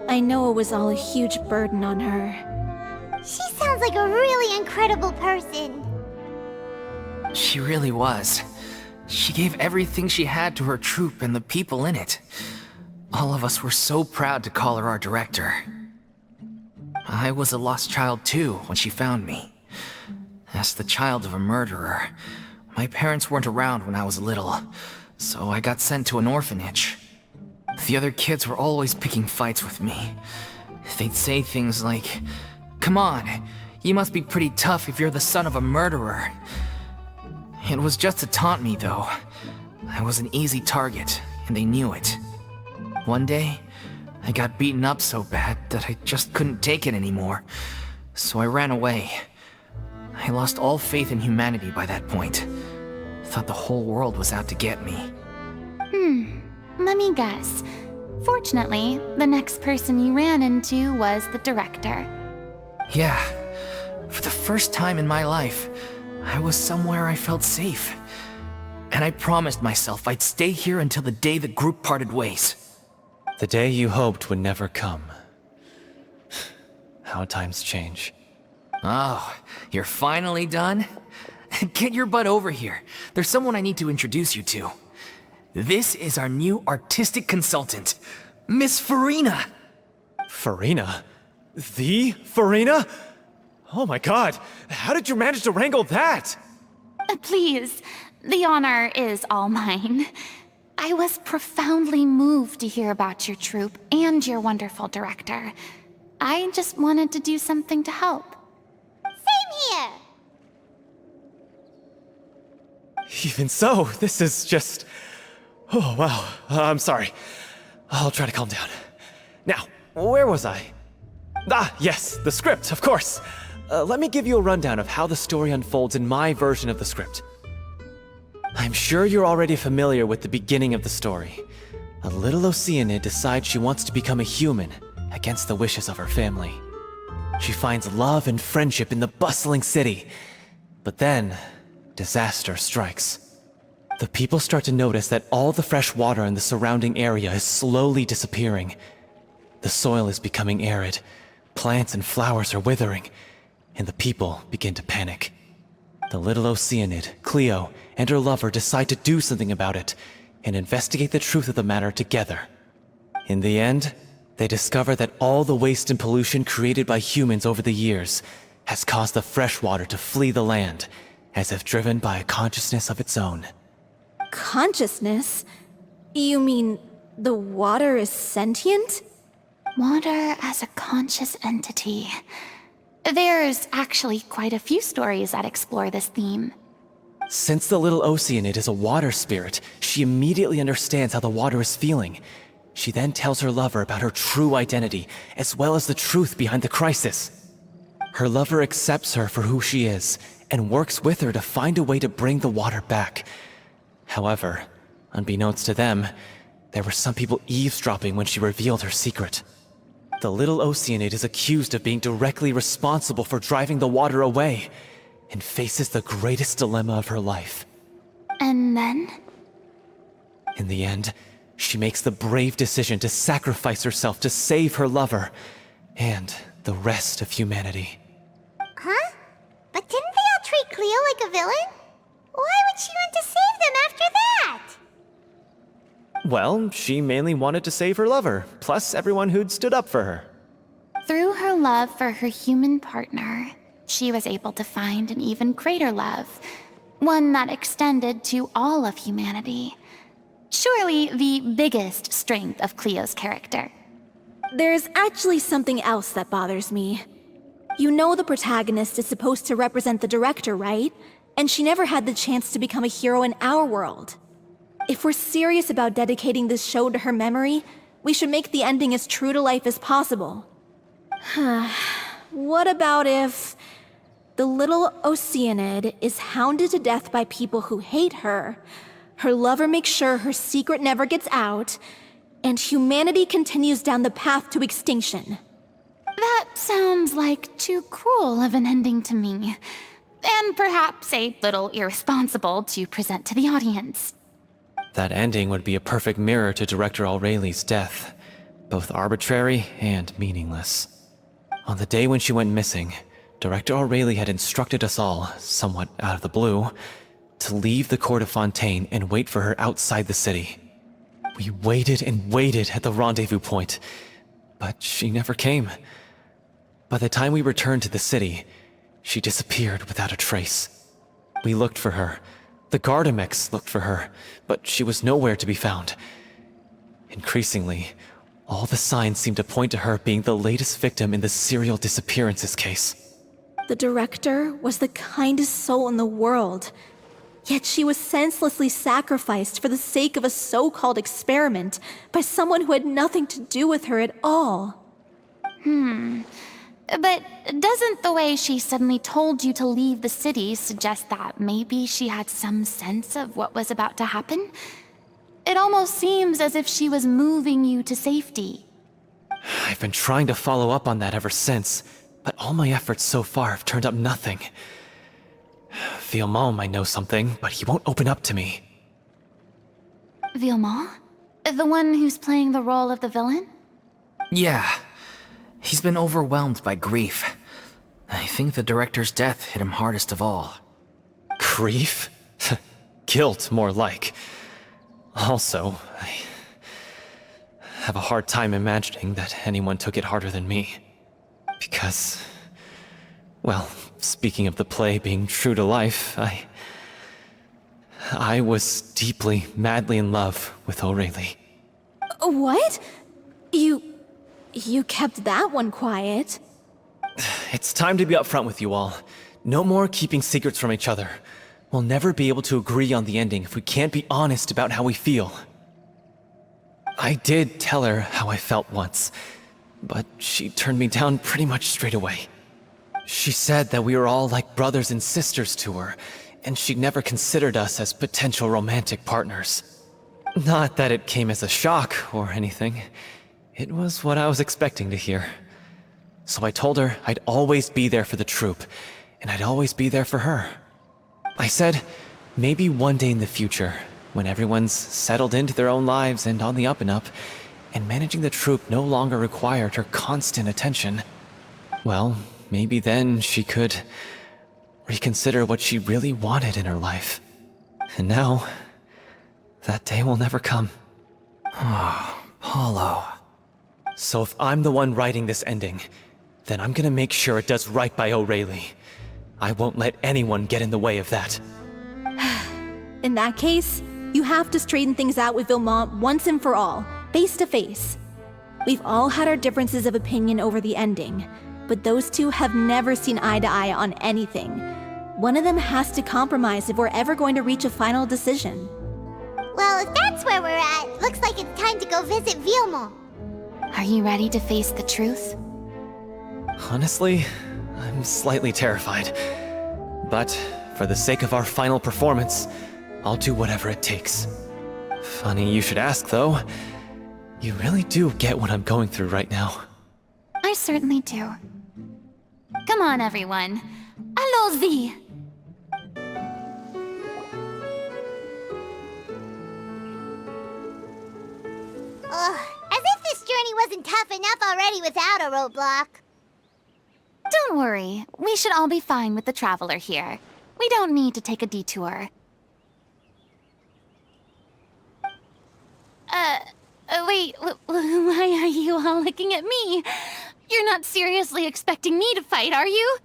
I know it was all a huge burden on her. She sounds like a really incredible person. She really was. She gave everything she had to her troupe and the people in it. All of us were so proud to call her our director. I was a lost child too when she found me. As the child of a murderer, my parents weren't around when I was little, so I got sent to an orphanage. The other kids were always picking fights with me. They'd say things like, "Come on, you must be pretty tough if you're the son of a murderer." It was just to taunt me, though. I was an easy target, and they knew it. One day, I got beaten up so bad that I just couldn't take it anymore, so I ran away. I lost all faith in humanity by that point. Thought the whole world was out to get me. Let me guess. Fortunately, the next person you ran into was the director. Yeah. For the first time in my life, I was somewhere I felt safe. And I promised myself I'd stay here until the day the group parted ways. The day you hoped would never come. How times change. Oh, you're finally done? Get your butt over here. There's someone I need to introduce you to. This is our new artistic consultant, Miss Furina. Furina? The Furina? Oh my god, how did you manage to wrangle that? Please, the honor is all mine. I was profoundly moved to hear about your troupe and your wonderful director. I just wanted to do something to help. Same here! Even so, this is just... Oh, wow. I'm sorry. I'll try to calm down. Now, where was I? Ah, yes, the script, of course. Let me give you a rundown of how the story unfolds in my version of the script. I'm sure you're already familiar with the beginning of the story. A little 𝘂cions decides she wants to become a human, against the wishes of her family. She finds love and friendship in the bustling city. But then, disaster strikes. The people start to notice that all the fresh water in the surrounding area is slowly disappearing. The soil is becoming arid, plants and flowers are withering, and the people begin to panic. The little 𝘂cions, 𝘂Ž, and her lover decide to do something about it, and investigate the truth of the matter together. In the end, they discover that all the waste and pollution created by humans over the years has caused the fresh water to flee the land, as if driven by a consciousness of its own. Consciousness? You mean the water is sentient? Water as a conscious entity. There's actually quite a few stories that explore this theme. Since the little 𝘂cions is a water spirit, she immediately understands how the water is feeling. She then tells her lover about her true identity, as well as the truth behind the crisis. Her lover accepts her for who she is, and works with her to find a way to bring the water back. However, unbeknownst to them, there were some people eavesdropping when she revealed her secret. The little 𝘂cions is accused of being directly responsible for driving the water away, and faces the greatest dilemma of her life. And then? In the end, she makes the brave decision to sacrifice herself to save her lover, and the rest of humanity. Huh? But didn't they all treat 𝘂Ž like a villain? Why would she want to save them after that? Well, she mainly wanted to save her lover, plus everyone who'd stood up for her. Through her love for her human partner, she was able to find an even greater love, one that extended to all of humanity. Surely the biggest strength of 𝘂Ž's character. There's actually something else that bothers me. You know the protagonist is supposed to represent the director, right? And she never had the chance to become a hero in our world. If we're serious about dedicating this show to her memory, we should make the ending as true to life as possible. What about if the little 𝘂cions is hounded to death by people who hate her, her lover makes sure her secret never gets out, and humanity continues down the path to extinction? That sounds like too cruel of an ending to me, and perhaps a little irresponsible to present to the audience. That ending would be a perfect mirror to Director 𝘂ዀ's death, both arbitrary and meaningless. On the day when she went missing, Director 𝘂� had instructed us all, somewhat out of the blue, to leave the court of Fontaine and wait for her outside the city. We waited and waited at the rendezvous point, but she never came. By the time we returned to the city, she disappeared without a trace. We looked for her. The 𝘂άρχ𝗹ន់looked for her, but she was nowhere to be found. Increasingly, all the signs seemed to point to her being the latest victim in the serial disappearances case. The director was the kindest soul in the world, yet she was senselessly sacrificed for the sake of a so-called experiment by someone who had nothing to do with her at all. But doesn't the way she suddenly told you to leave the city suggest that maybe she had some sense of what was about to happen? It almost seems as if she was moving you to safety. I've been trying to follow up on that ever since, but all my efforts so far have turned up nothing. 𝘂�ល់might know something, but he won't open up to me. 𝘂�ល់? The one who's playing the role of the villain? Yeah. He's been overwhelmed by grief. I think the director's death hit him hardest of all. Grief? Guilt, more like. Also, I have a hard time imagining that anyone took it harder than me. Because, well, speaking of the play being true to life, I was deeply, madly in love with 𝘂रहे𝗹lie. What? You kept that one quiet. It's time to be upfront with you all. No more keeping secrets from each other. We'll never be able to agree on the ending if we can't be honest about how we feel. I did tell her how I felt once, but she turned me down pretty much straight away. She said that we were all like brothers and sisters to her, and she'd never considered us as potential romantic partners. Not that it came as a shock or anything. It was what I was expecting to hear. So I told her I'd always be there for the troupe, and I'd always be there for her. I said, maybe one day in the future, when everyone's settled into their own lives and on the up and up, and managing the troupe no longer required her constant attention, well, maybe then she could reconsider what she really wanted in her life. And now, that day will never come. Oh, Paulo. So if I'm the one writing this ending, then I'm gonna make sure it does right by 𝘂रहे𝗹lie. I won't let anyone get in the way of that. In that case, you have to straighten things out with 𝘂ellement once and for all, face to face. We've all had our differences of opinion over the ending, but those two have never seen eye to eye on anything. One of them has to compromise if we're ever going to reach a final decision. Well, if that's where we're at, looks like it's time to go visit 𝘂ellement. Are you ready to face the truth? Honestly, I'm slightly terrified. But for the sake of our final performance, I'll do whatever it takes. Funny you should ask, though. You really do get what I'm going through right now. I certainly do. Come on, everyone. Allons-y! Ugh, as if this journey wasn't tough enough already without a roadblock. Don't worry. We should all be fine with the traveler here. We don't need to take a detour. Wait, why are you all looking at me? You're not seriously expecting me to fight, are you?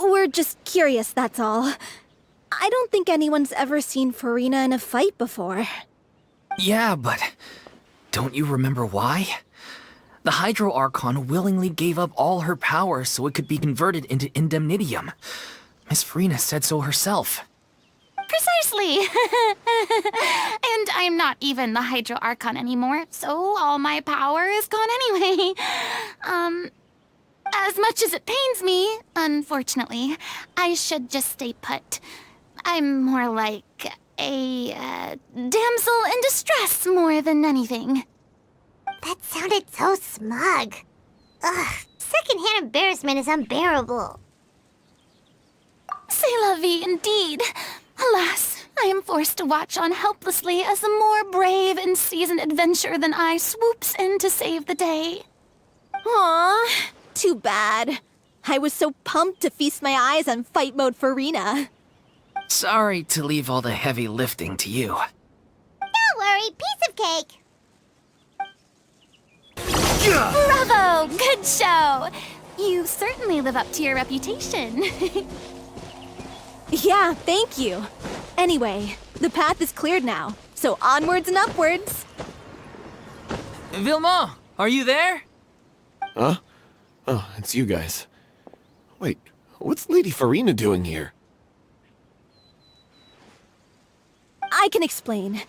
We're just curious, that's all. I don't think anyone's ever seen Furina in a fight before. Yeah, but don't you remember why? The 𝘂idro_Archon willingly gave up all her power so it could be converted into indemnitium. Miss Furina said so herself. Precisely! And I'm not even the 𝘂idro_Archon anymore, so all my power is gone anyway. As much as it pains me, unfortunately, I should just stay put. I'm more like a damsel in distress more than anything. That sounded so smug. Ugh, secondhand embarrassment is unbearable. C'est la vie, indeed. Alas, I am forced to watch on helplessly as a more brave and seasoned adventurer than I swoops in to save the day. Aww, too bad. I was so pumped to feast my eyes on fight mode Furina. Sorry to leave all the heavy lifting to you. Don't worry, piece of cake. Bravo! Good show! You certainly live up to your reputation. Yeah, thank you. Anyway, the path is cleared now, so onwards and upwards. 𝘂ellement, are you there? Huh? Oh, it's you guys. Wait, what's Lady Furina doing here? I can explain.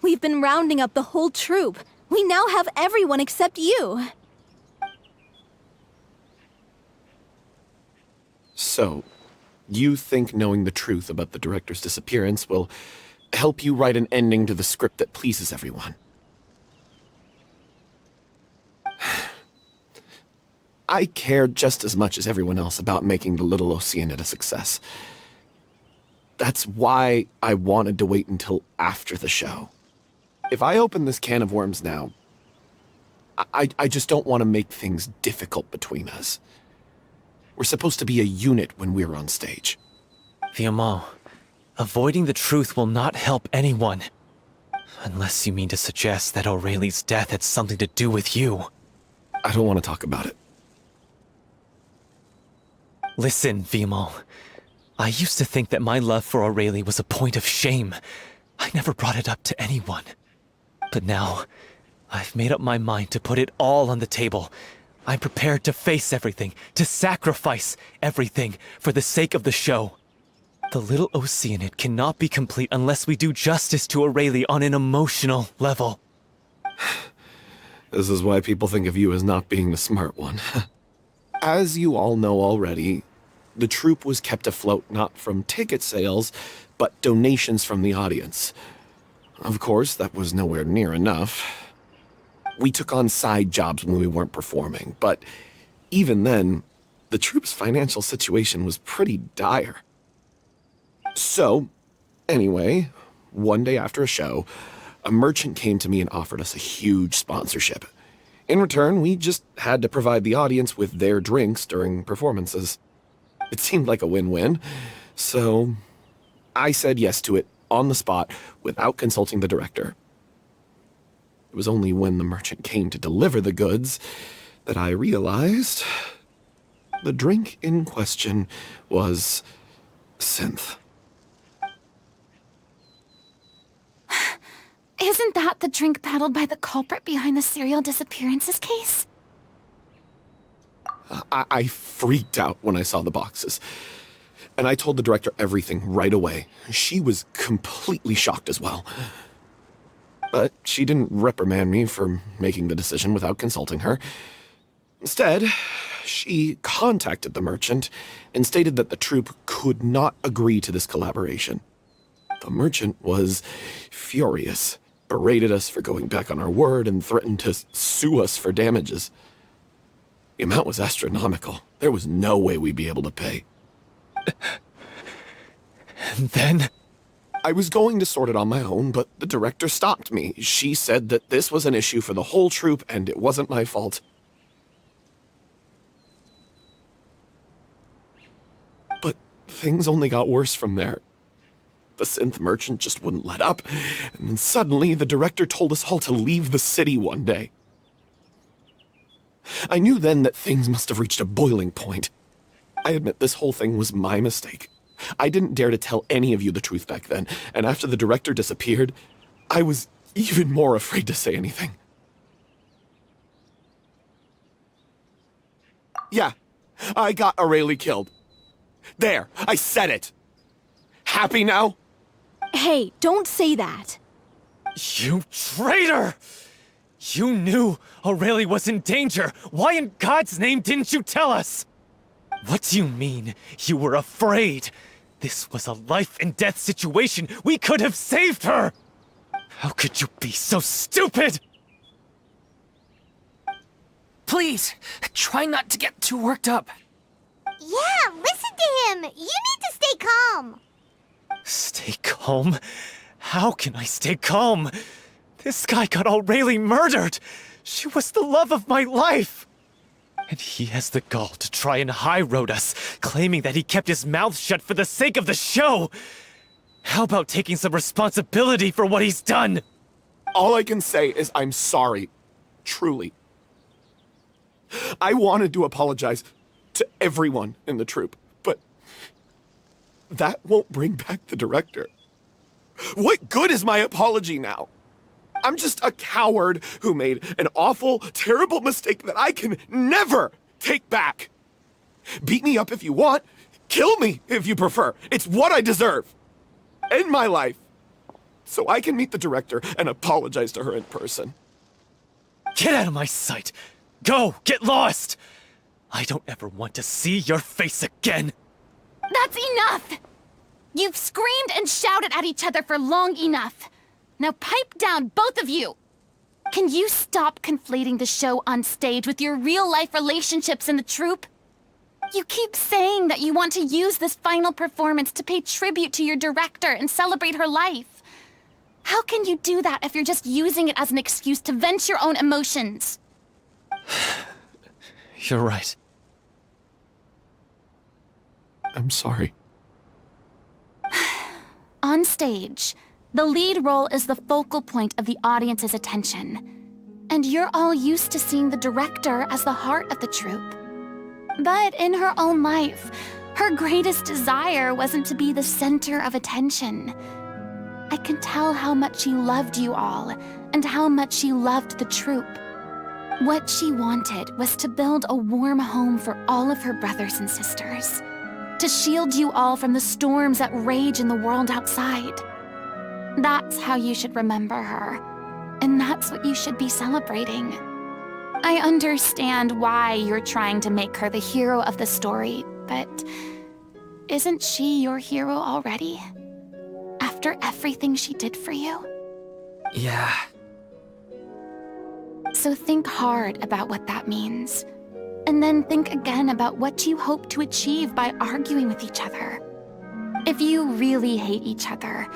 We've been rounding up the whole troupe. We now have everyone except you. So, you think knowing the truth about the director's disappearance will help you write an ending to the script that pleases everyone? I care just as much as everyone else about making the little Oceanid a success. That's why I wanted to wait until after the show. If I open this can of worms now, I just don't want to make things difficult between us. We're supposed to be a unit when we're on stage. 𝘂ellement, avoiding the truth will not help anyone. Unless you mean to suggest that 𝘂रहे𝗹lie's death had something to do with you. I don't want to talk about it. Listen, 𝘂ellement. I used to think that my love for 𝘂𝗹ល់was a point of shame. I never brought it up to anyone. But now, I've made up my mind to put it all on the table. I'm prepared to face everything, to sacrifice everything for the sake of the show. The little 𝘂𝗍ñịd cannot be complete unless we do justice to 𝘂𝗹ល់on an emotional level. This is why people think of you as not being the smart one. As you all know already, the troupe was kept afloat not from ticket sales, but donations from the audience. Of course, that was nowhere near enough. We took on side jobs when we weren't performing, but even then, the troupe's financial situation was pretty dire. So, anyway, one day after a show, a merchant came to me and offered us a huge sponsorship. In return, we just had to provide the audience with their drinks during performances. It seemed like a win-win, so I said yes to it on the spot without consulting the director. It was only when the merchant came to deliver the goods that I realized the drink in question was synth. Isn't that the drink peddled by the culprit behind the serial disappearances case? I freaked out when I saw the boxes. And I told the director everything right away. She was completely shocked as well. But she didn't reprimand me for making the decision without consulting her. Instead, she contacted the merchant and stated that the troupe could not agree to this collaboration. The merchant was furious, berated us for going back on our word, and threatened to sue us for damages. The amount was astronomical. There was no way we'd be able to pay. And then? I was going to sort it on my own, but the director stopped me. She said that this was an issue for the whole troupe, and it wasn't my fault. But things only got worse from there. The synth merchant just wouldn't let up, and then suddenly the director told us all to leave the city one day. I knew then that things must have reached a boiling point. I admit this whole thing was my mistake. I didn't dare to tell any of you the truth back then, and after the director disappeared, I was even more afraid to say anything. Yeah, I got 𝘂𝗹ល់killed. There, I said it. Happy now? Hey, don't say that. You traitor! You knew 𝘂𝗹𝗎lle was in danger. Why in God's name didn't you tell us? What do you mean, you were afraid? This was a life-and-death situation. We could have saved her! How could you be so stupid? Please, try not to get too worked up. Yeah, listen to him. You need to stay calm. Stay calm? How can I stay calm? This guy got 𝘂𝗎lle murdered! She was the love of my life! And he has the gall to try and high-road us, claiming that he kept his mouth shut for the sake of the show! How about taking some responsibility for what he's done? All I can say is I'm sorry. Truly. I wanted to apologize to everyone in the troupe, but that won't bring back the director. What good is my apology now? I'm just a coward who made an awful, terrible mistake that I can never take back. Beat me up if you want. Kill me if you prefer. It's what I deserve. End my life. So I can meet the director and apologize to her in person. Get out of my sight! Go! Get lost! I don't ever want to see your face again! That's enough! You've screamed and shouted at each other for long enough. Now pipe down, both of you! Can you stop conflating the show on stage with your real-life relationships in the troupe? You keep saying that you want to use this final performance to pay tribute to your director and celebrate her life. How can you do that if you're just using it as an excuse to vent your own emotions? You're right. I'm sorry. On stage, the lead role is the focal point of the audience's attention. And you're all used to seeing the director as the heart of the troupe. But in her own life, Her greatest desire wasn't to be the center of attention. I can tell how much she loved you all, and how much she loved the troupe. What she wanted was to build a warm home for all of her brothers and sisters, to shield you all from the storms that rage in the world outside. That's how you should remember her, and that's what you should be celebrating. I understand why you're trying to make her the hero of the story, but isn't she your hero already? After everything she did for you? Yeah. So think hard about what that means. And then think again about what you hope to achieve by arguing with each other. If you really hate each other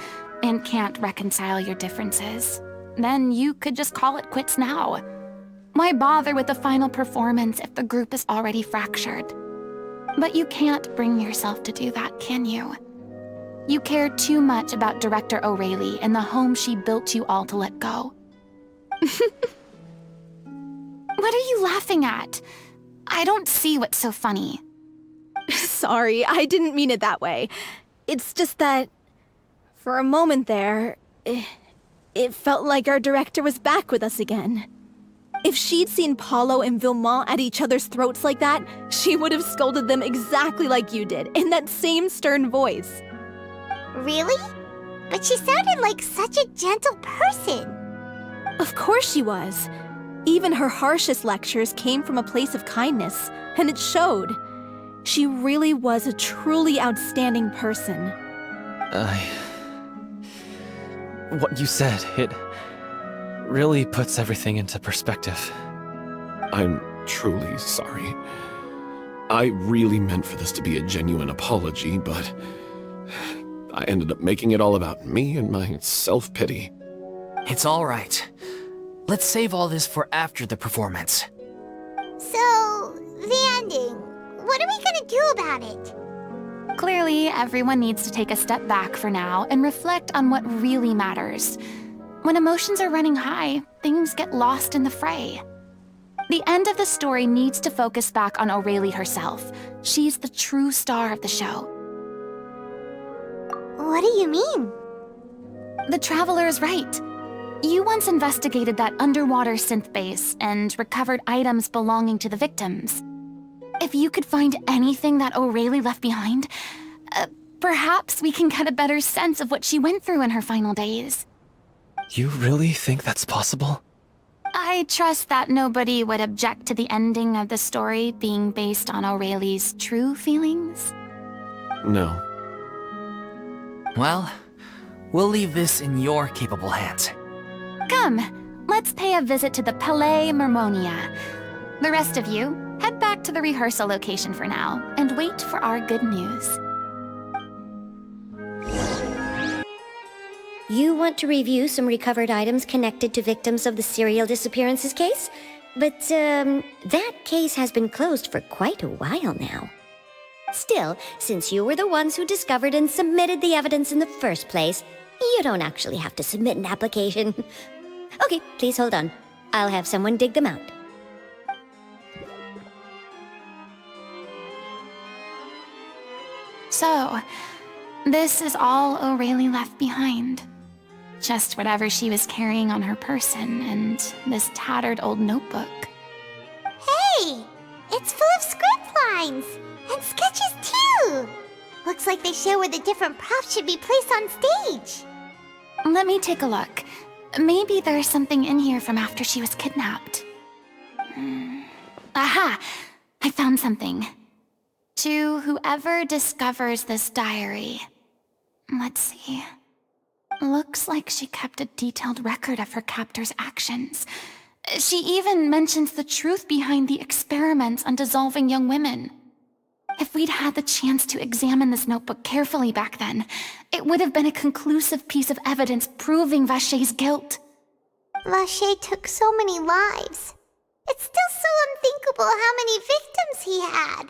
and can't reconcile your differences, then you could just call it quits now. Why bother with the final performance if the group is already fractured? But you can't bring yourself to do that, can you? You care too much about Director 𝘂�ille and the home she built you all to let go. What are you laughing at? I don't see what's so funny. Sorry, I didn't mean it that way. It's just that, for a moment there, it felt like our director was back with us again. If she'd seen Paulo and Villemont at each other's throats like that, she would have scolded them exactly like you did, in that same stern voice. Really? But she sounded like such a gentle person. Of course she was. Even her harshest lectures came from a place of kindness, and it showed. She really was a truly outstanding person. What you said, it really puts everything into perspective. I'm truly sorry. I really meant for this to be a genuine apology, but I ended up making it all about me and my self-pity. It's all right. Let's save all this for after the performance. So, the ending. What are we gonna do about it? Clearly, everyone needs to take a step back for now and reflect on what really matters. When emotions are running high, things get lost in the fray. The end of the story needs to focus back on 𝘂�ille herself. She's the true star of the show. What do you mean? The Traveler is right. You once investigated that underwater synth base and recovered items belonging to the victims. If you could find anything that 𝘂�ille left behind, perhaps we can get a better sense of what she went through in her final days. You really think that's possible? I trust that nobody would object to the ending of the story being based on 𝘂�ille's true feelings. No. Well, we'll leave this in your capable hands. Come, let's pay a visit to the 𝘂�elle𝗵𝗛. The rest of you, head back to the rehearsal location for now, and wait for our good news. You want to review some recovered items connected to victims of the serial disappearances case? But, that case has been closed for quite a while now. Still, since you were the ones who discovered and submitted the evidence in the first place, you don't actually have to submit an application. Okay, please hold on. I'll have someone dig them out. So, this is all 𝘂�ille left behind. Just whatever she was carrying on her person and this tattered old notebook. Hey! It's full of script lines! And sketches too! Looks like they show where the different props should be placed on stage. Let me take a look. Maybe there's something in here from after she was kidnapped. Aha! I found something. To whoever discovers this diary. Let's see. Looks like she kept a detailed record of her captor's actions. She even mentions the truth behind the experiments on dissolving young women. If we'd had the chance to examine this notebook carefully back then, it would have been a conclusive piece of evidence proving 𝘂�elle's guilt. 𝘂�elle took so many lives. It's still so unthinkable how many victims he had.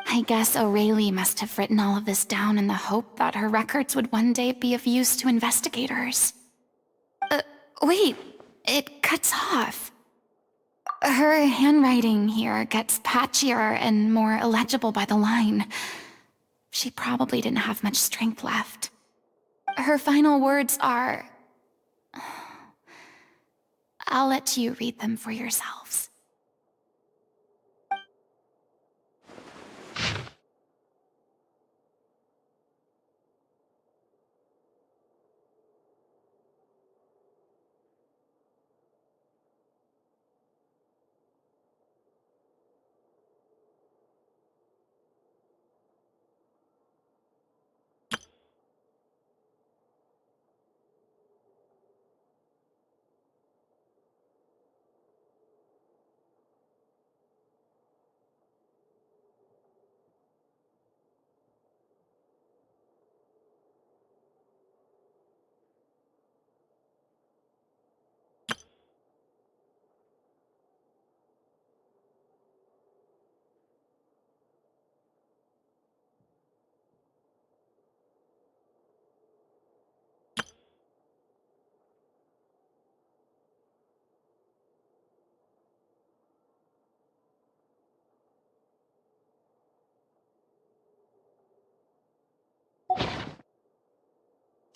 I guess 𝘂�ille must have written all of this down in the hope that her records would one day be of use to investigators. Wait, it cuts off. Her handwriting here gets patchier and more illegible by the line. she probably didn't have much strength left. Her final words are... I'll let you read them for yourselves.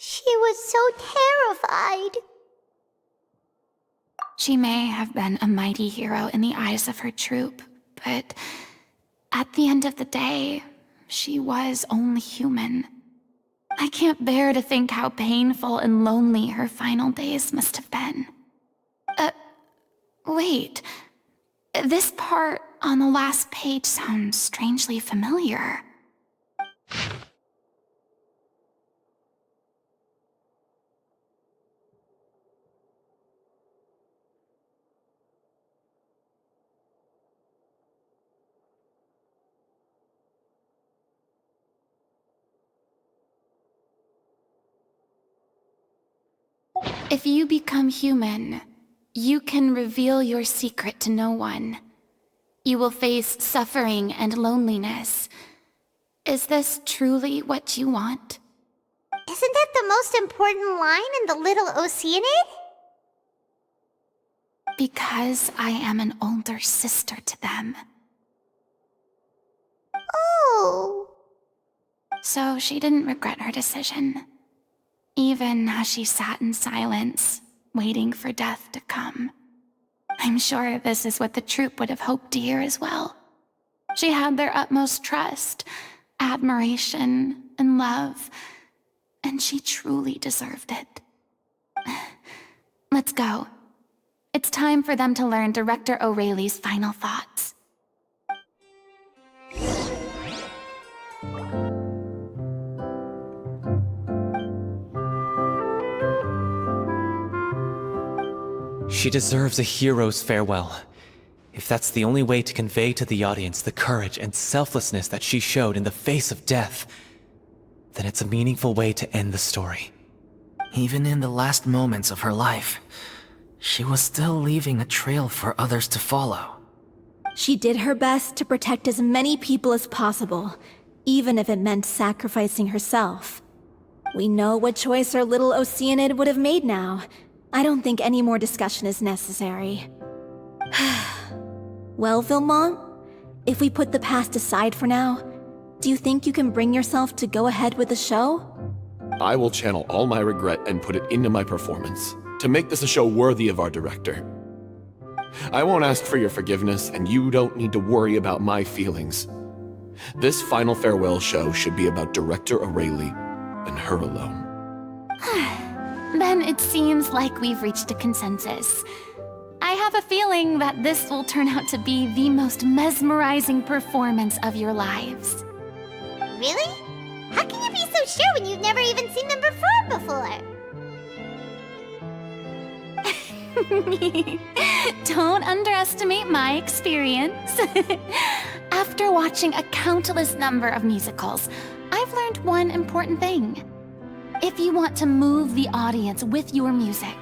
She was so terrified. She may have been a mighty hero in the eyes of her troop, but at the end of the day, she was only human. I can't bear to think how painful and lonely her final days must have been. Wait. This part on the last page sounds strangely familiar. If you become human, you can reveal your secret to no one. You will face suffering and loneliness. Is this truly what you want? Isn't that the most important line in the Little Oceanid? Because I am an older sister to them. Oh. So she didn't regret her decision. Even as she sat in silence, waiting for death to come. I'm sure this is what the troupe would have hoped to hear as well. She had their utmost trust, admiration, and love, and she truly deserved it. Let's go. It's time for them to learn Director O'Reilly's final thoughts. She deserves a hero's farewell. If that's the only way to convey to the audience the courage and selflessness that she showed in the face of death, then it's a meaningful way to end the story. Even in the last moments of her life, she was still leaving a trail for others to follow. She did her best to protect as many people as possible, even if it meant sacrificing herself. We know what choice our little Oceanid would have made now. I don't think any more discussion is necessary. Well, 𝘂𝗋måte, if we put the past aside for now, do you think you can bring yourself to go ahead with the show? I will channel all my regret and put it into my performance, to make this a show worthy of our director. I won't ask for your forgiveness, and you don't need to worry about my feelings. This final farewell show should be about Director O'Reilly and her alone. Then it seems like we've reached a consensus. I have a feeling that this will turn out to be the most mesmerizing performance of your lives. Really? How can you be so sure when you've never even seen them perform before? Don't underestimate my experience. After watching a countless number of musicals, I've learned one important thing. If you want to move the audience with your music,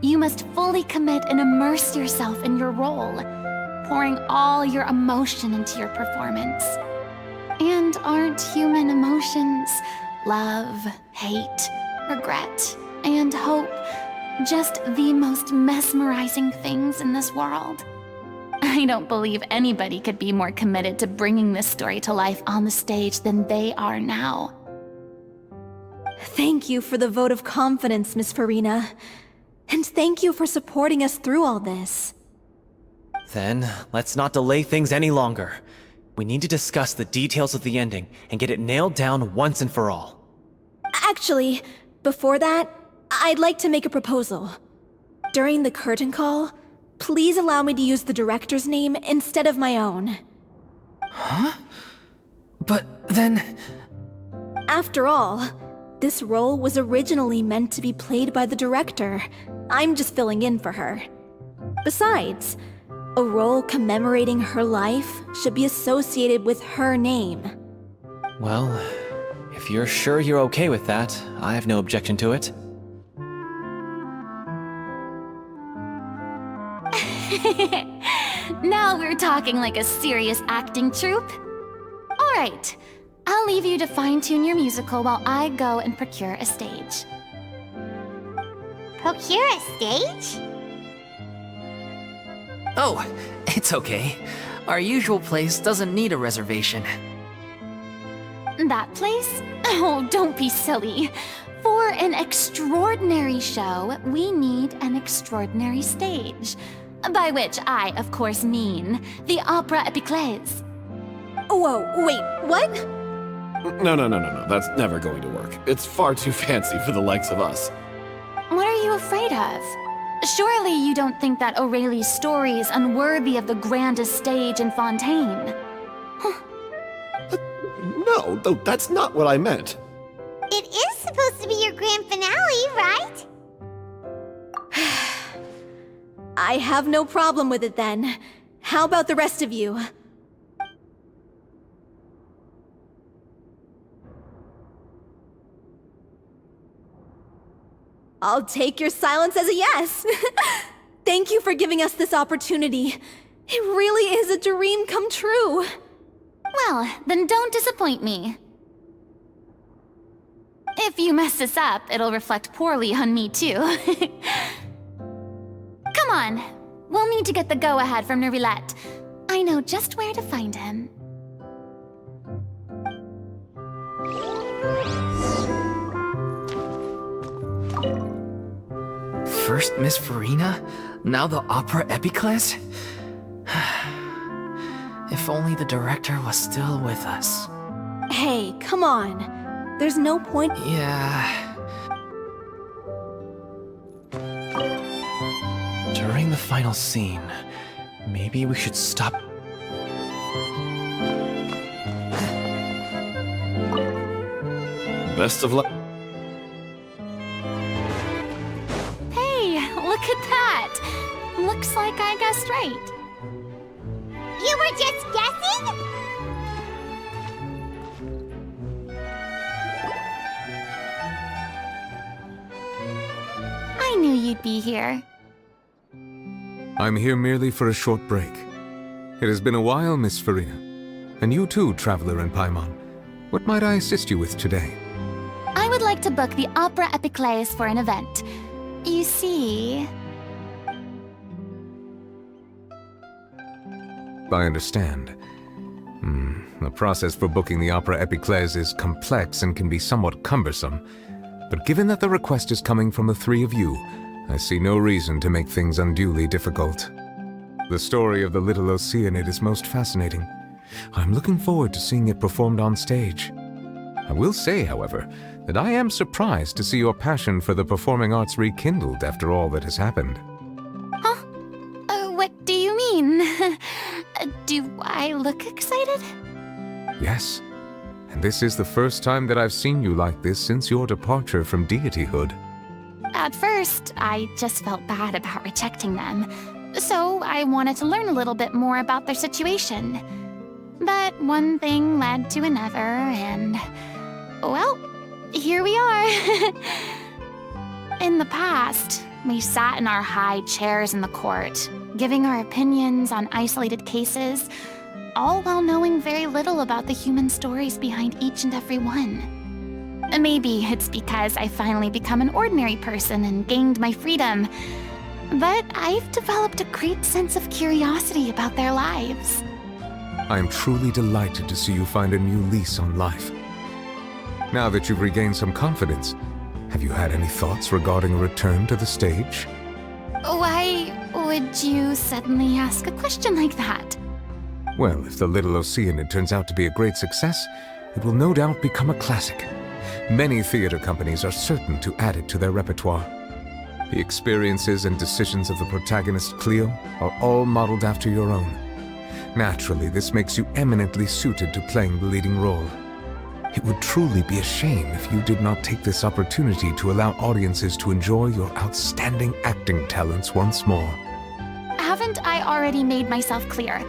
you must fully commit and immerse yourself in your role, pouring all your emotion into your performance. And aren't human emotions, love, hate, regret, and hope, just the most mesmerizing things in this world? I don't believe anybody could be more committed to bringing this story to life on the stage than they are now. Thank you for the vote of confidence, Miss Furina. And thank you for supporting us through all this. Then, let's not delay things any longer. We need to discuss the details of the ending and get it nailed down once and for all. Actually, before that, I'd like to make a proposal. During the curtain call, please allow me to use the director's name instead of my own. Huh? But then... After all, this role was originally meant to be played by the director. I'm just filling in for her. Besides, a role commemorating her life should be associated with her name. Well, if you're sure you're okay with that, I have no objection to it. Now we're talking like a serious acting troupe. All right, I'll leave you to fine-tune your musical while I go and procure a stage. Procure a stage? Oh, it's okay. Our usual place doesn't need a reservation. That place? Oh, don't be silly. For an extraordinary show, we need an extraordinary stage. By which I, of course, mean the Opera 𝘂παιχles. Whoa, wait, what? No. That's never going to work. It's far too fancy for the likes of us. What are you afraid of? Surely you don't think that 𝘂παιχles' story is unworthy of the grandest stage in Fontaine. No, that's not what I meant. It is supposed to be your grand finale, right? I have no problem with it then. How about the rest of you? I'll take your silence as a yes. Thank you for giving us this opportunity. It really is a dream come true. Well, then don't disappoint me. If you mess this up, it'll reflect poorly on me too. Come on, we'll need to get the go-ahead from Neuvilette. I know just where to find him. First Miss Furina, now the Opera 𝘂παιχles? If only the director was still with us. Hey, come on. There's no point. Yeah. During the final scene, maybe we should stop. Best of luck. Hey, look at that! Looks like I guessed right. You were just guessing? I knew you'd be here. I'm here merely for a short break. It has been a while, Miss Furina. And you too, Traveler in Paimon. What might I assist you with today? I would like to book the Opera 𝘂παιχles for an event. You see... I understand. The process for booking the Opera 𝘂παιχles is complex and can be somewhat cumbersome. But given that the request is coming from the three of you, I see no reason to make things unduly difficult. The story of the little 𝘂παιχηs is most fascinating. I'm looking forward to seeing it performed on stage. I will say, however, that I am surprised to see your passion for the performing arts rekindled after all that has happened. Huh? What do you mean? Do I look excited? Yes. And this is the first time that I've seen you like this since your departure from deityhood. At first, I just felt bad about rejecting them. So I wanted to learn a little bit more about their situation. But one thing led to another, and... well, here we are. In the past, we sat in our high chairs in the court, giving our opinions on isolated cases, all while knowing very little about the human stories behind each and every one. Maybe it's because I finally become an ordinary person and gained my freedom. but I've developed a great sense of curiosity about their lives. I am truly delighted to see you find a new lease on life. Now that you've regained some confidence, have you had any thoughts regarding a return to the stage? Why would you suddenly ask a question like that? Well, if the Little Oceanid turns out to be a great success, it will no doubt become a classic. Many theater companies are certain to add it to their repertoire. The experiences and decisions of the protagonist Cleo are all modeled after your own. Naturally, this makes you eminently suited to playing the leading role. It would truly be a shame if you did not take this opportunity to allow audiences to enjoy your outstanding acting talents once more. Haven't I already made myself clear?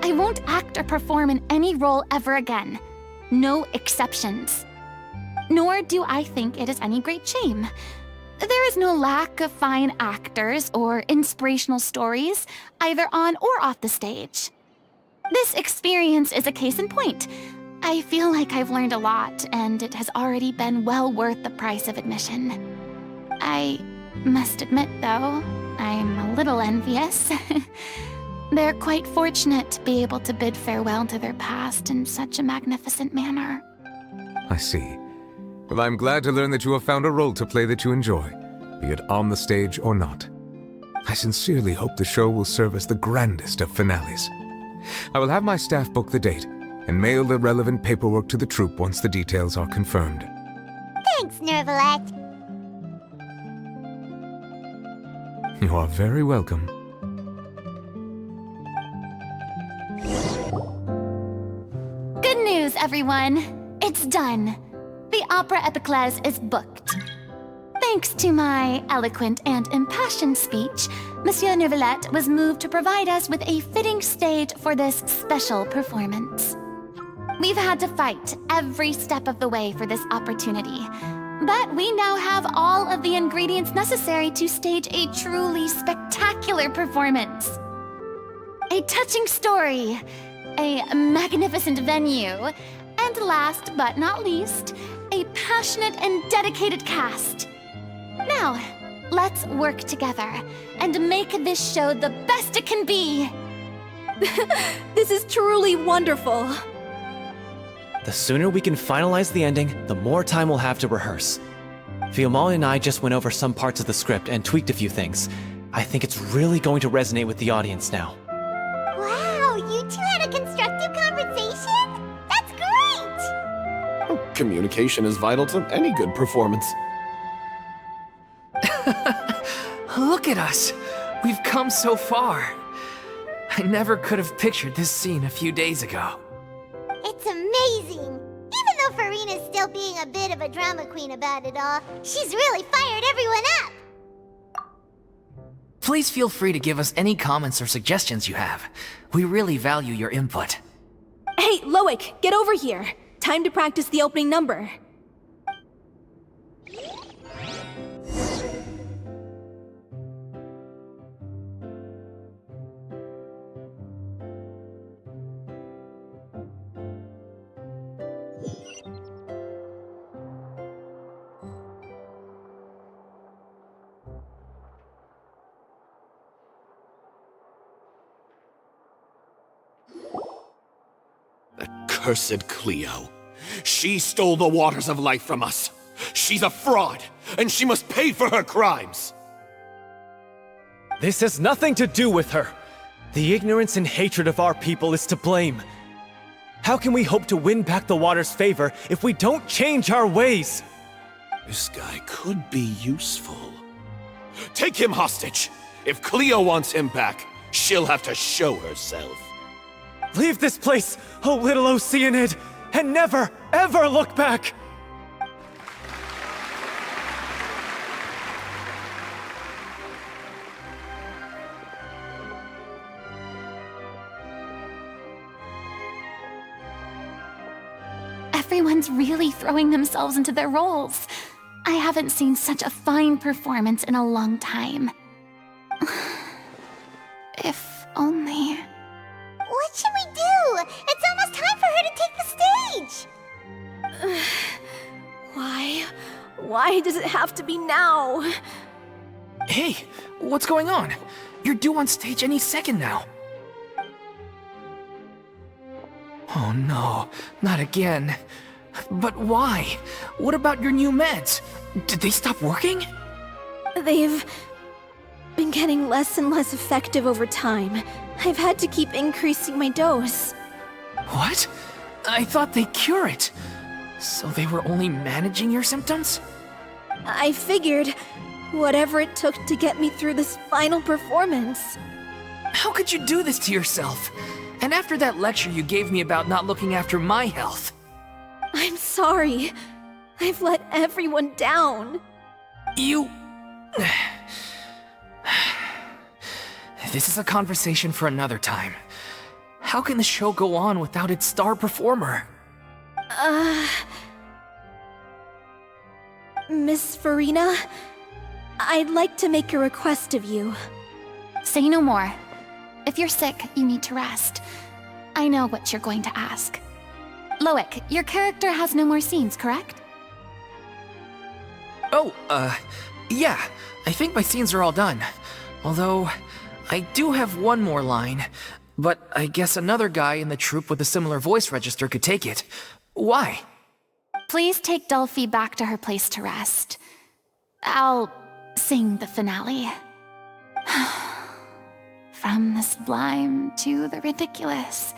I won't act or perform in any role ever again. No exceptions. Nor do I think it is any great shame. There is no lack of fine actors or inspirational stories, either on or off the stage. This experience is a case in point. I feel like I've learned a lot, and it has already been well worth the price of admission. I must admit, though, I'm a little envious. They're quite fortunate to be able to bid farewell to their past in such a magnificent manner. I see. Well, I'm glad to learn that you have found a role to play that you enjoy, be it on the stage or not. I sincerely hope the show will serve as the grandest of finales. I will have my staff book the date and mail the relevant paperwork to the troupe once the details are confirmed. Thanks, Neuvilette. You are very welcome. Good news, everyone. It's done. The Opera 𝘂παιχles is booked. Thanks to my eloquent and impassioned speech, Monsieur Neuvilette was moved to provide us with a fitting stage for this special performance. We've had to fight every step of the way for this opportunity, but we now have all of the ingredients necessary to stage a truly spectacular performance. A touching story, a magnificent venue, and last but not least, a passionate and dedicated cast. Now, let's work together and make this show the best it can be. This is truly wonderful. The sooner we can finalize the ending, the more time we'll have to rehearse. 𝘂παιχηએ and I just went over some parts of the script and tweaked a few things. I think it's really going to resonate with the audience now. Wow, you two had a constructive conversation? That's great! Communication is vital to any good performance. Look at us! We've come so far. I never could have pictured this scene a few days ago. It's amazing! Even though Furina's still being a bit of a drama queen about it all, she's really fired everyone up! Please feel free to give us any comments or suggestions you have. We really value your input. Hey, 𝘂παιχηએ, get over here. Time to practice the opening number. Cursed Cleo. She stole the waters of life from us. She's a fraud, and she must pay for her crimes. This has nothing to do with her. The ignorance and hatred of our people is to blame. How can we hope to win back the water's favor if we don't change our ways? This guy could be useful. Take him hostage. If Cleo wants him back, she'll have to show herself. Leave this place, oh little Oceanid, and never, ever look back! Everyone's really throwing themselves into their roles. I haven't seen such a fine performance in a long time. If only... What should we do? It's almost time for her to take the stage! Why? Why does it have to be now? Hey, what's going on? You're due on stage any second now. Oh no, not again. But why? What about your new meds? Did they stop working? They've been getting less and less effective over time. I've had to keep increasing my dose. What? I thought they cure it. So they were only managing your symptoms? I figured whatever it took to get me through this final performance. How could you do this to yourself? And after that lecture you gave me about not looking after my health. I'm sorry. I've let everyone down. You... This is a conversation for another time. How can the show go on without its star performer? Miss Furina, I'd like to make a request of you. Say no more. If you're sick, you need to rest. I know what you're going to ask. 𝘂παιc, your character has no more scenes, correct? Oh, yeah. I think my scenes are all done. Although, I do have one more line. But I guess another guy in the troupe with a similar voice register could take it. Why? Please take 𝘂楓back to her place to rest. I'll sing the finale. From the sublime to the ridiculous.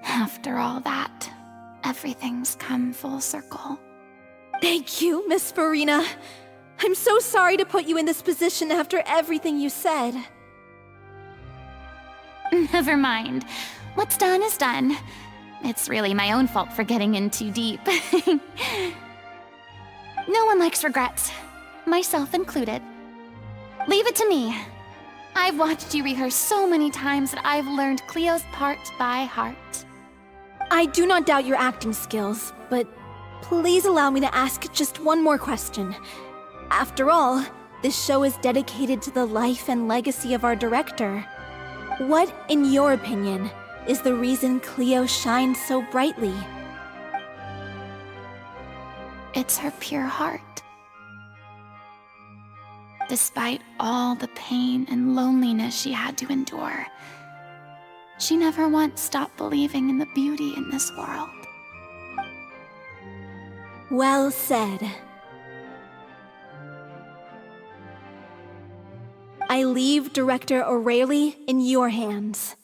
After all that, everything's come full circle. Thank you, Miss Furina. I'm so sorry to put you in this position after everything you said. Never mind. What's done is done. It's really my own fault for getting in too deep. No one likes regrets, myself included. Leave it to me. I've watched you rehearse so many times that I've learned 𝘂's part by heart. I do not doubt your acting skills, but please allow me to ask just one more question. After all, this show is dedicated to the life and legacy of our director. What, in your opinion, is the reason 𝘂O shines so brightly? It's her pure heart. Despite all the pain and loneliness she had to endure, she never once stopped believing in the beauty in this world. Well said. I leave Director 𝘂řejmě in your hands.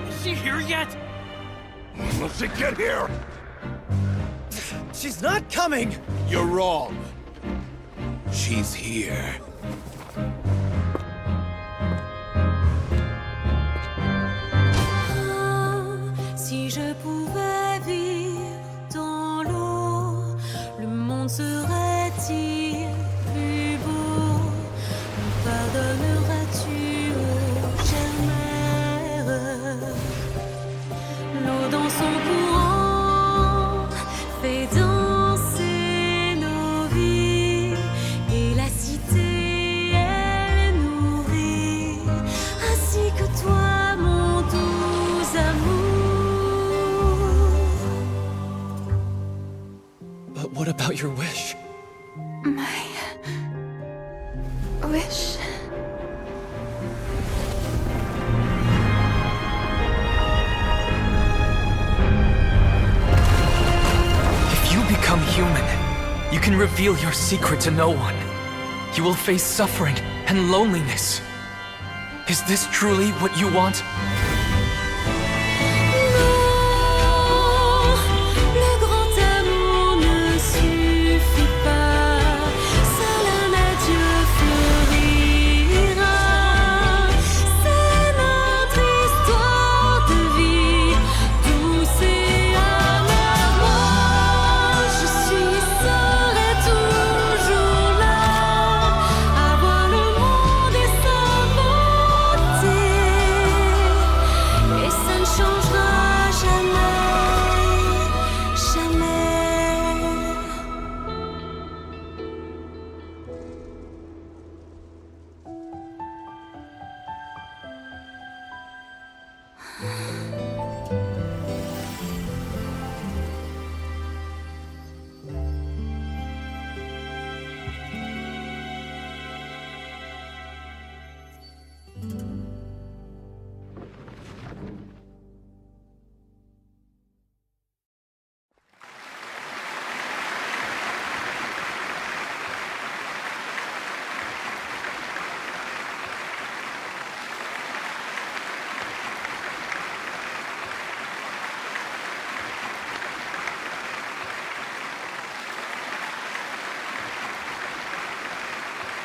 Is she here yet? Let's get here! She's not coming! You're wrong. She's here. Si je pouvais vivre dans l'eau, le monde serait-il plus beau? Me pardonneras-tu, ô chère mère? L'eau dans son courant fait danser nos vies, et la cité elle nourrit, ainsi que toi, mon doux amour. But what about your wish? My wish. If you become human, you can reveal your secret to no one. You will face suffering and loneliness. Is this truly what you want? Le grand amour ne suffit pas, seul un adieu fleurira. C'est notre histoire de vie, douce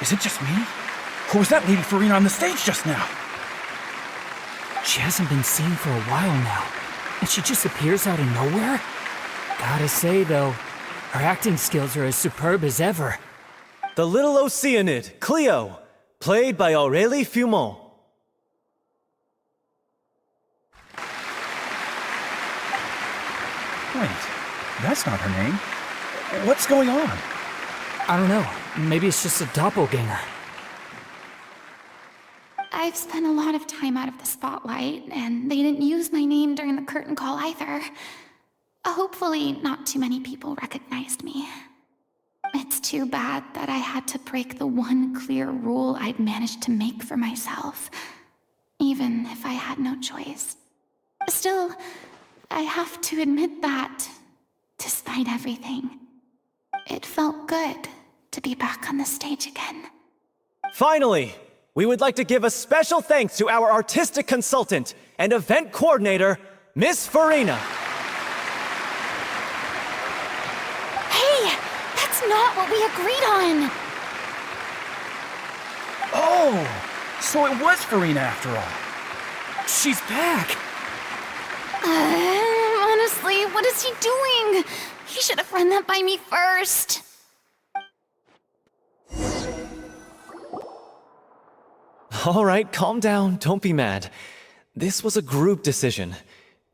Is it just me? Or was that Lady Furina on the stage just now? She hasn't been seen for a while now, and she just appears out of nowhere? Gotta say, though, her acting skills are as superb as ever. The little 𝘂άρχηδ, Cleo, played by 𝘂řejmě𝗋. Wait, that's not her name. What's going on? I don't know. Maybe it's just a doppelganger. I've spent a lot of time out of the spotlight, and they didn't use my name during the curtain call either. Hopefully, not too many people recognized me. It's too bad that I had to break the one clear rule I'd managed to make for myself, even if I had no choice. Still, I have to admit that, despite everything, it felt good to be back on the stage again. Finally, we would like to give a special thanks to our artistic consultant and event coordinator, Miss Furina. Hey, that's not what we agreed on! Oh, so it was Furina after all. She's back! Honestly, what is he doing? He should have run that by me first. All right, calm down, don't be mad. This was a group decision.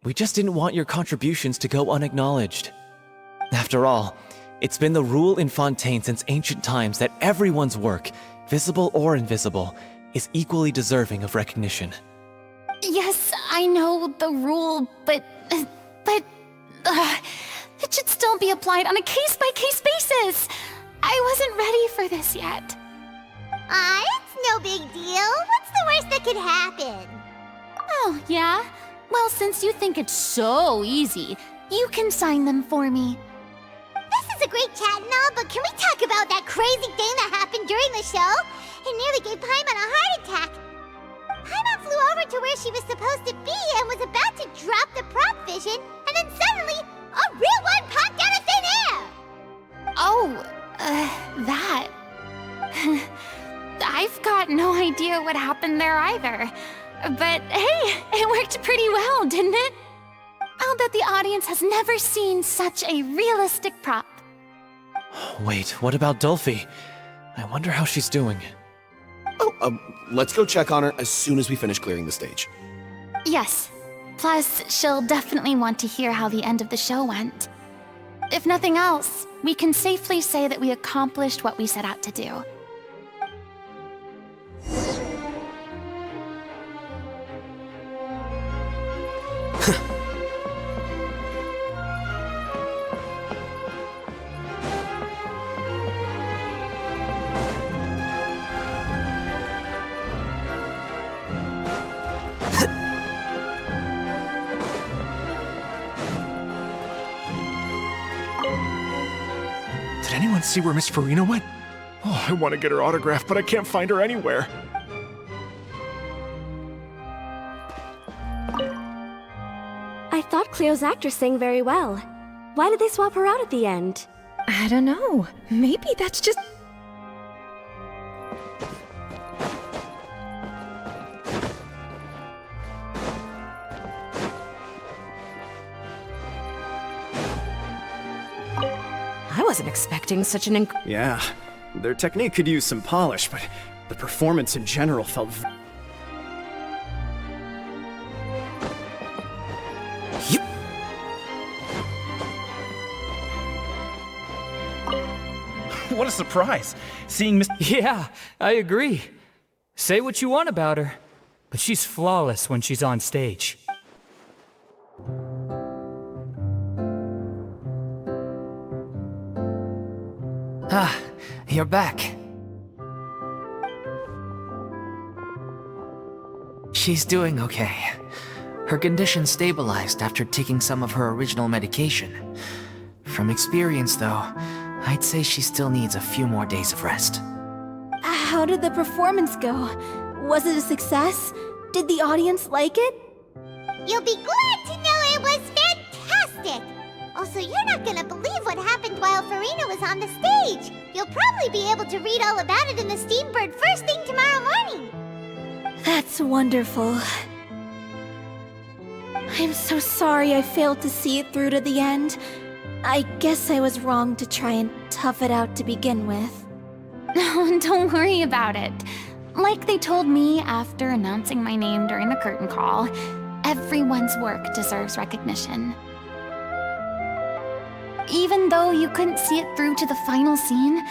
We just didn't want your contributions to go unacknowledged. After all, it's been the rule in Fontaine since ancient times that everyone's work, visible or invisible, is equally deserving of recognition. Yes, I know the rule, but it should still be applied on a case-by-case basis. I wasn't ready for this yet. It's no big deal. What's the worst that could happen? Oh, yeah? Well, since you think it's so easy, you can sign them for me. This is a great chat and all, but can we talk about that crazy thing that happened during the show? It nearly gave Paimon a heart attack. Paimon flew over to where she was supposed to be and was about to drop the prop vision, and then suddenly, a real one popped out of thin air! Oh, that. I've got no idea what happened there either. But hey, it worked pretty well, didn't it? I'll bet the audience has never seen such a realistic prop. Wait, what about 𝘂řejmě? I wonder how she's doing. Oh, let's go check on her as soon as we finish clearing the stage. Yes. Plus, she'll definitely want to hear how the end of the show went. If nothing else, we can safely say that we accomplished what we set out to do. Did anyone see where Miss Furina went? Oh, I want to get her autograph, but I can't find her anywhere. I thought Cleo's actress sang very well. Why did they swap her out at the end? I don't know. Maybe that's just... I wasn't expecting such an Yeah, their technique could use some polish, but the performance in general felt What a surprise, seeing Miss... Yeah, I agree. Say what you want about her, but she's flawless when she's on stage. Ah, you're back. She's doing okay. Her condition stabilized after taking some of her original medication. From experience, though, I'd say she still needs a few more days of rest. How did the performance go? Was it a success? Did the audience like it? You'll be glad to know it was fantastic! Also, you're not gonna believe what happened while Furina was on the stage. You'll probably be able to read all about it in the Steambird first thing tomorrow morning. That's wonderful. I'm so sorry I failed to see it through to the end. I guess I was wrong to try and tough it out to begin with. No, don't worry about it. Like they told me after announcing my name during the curtain call, everyone's work deserves recognition. Even though you couldn't see it through to the final scene,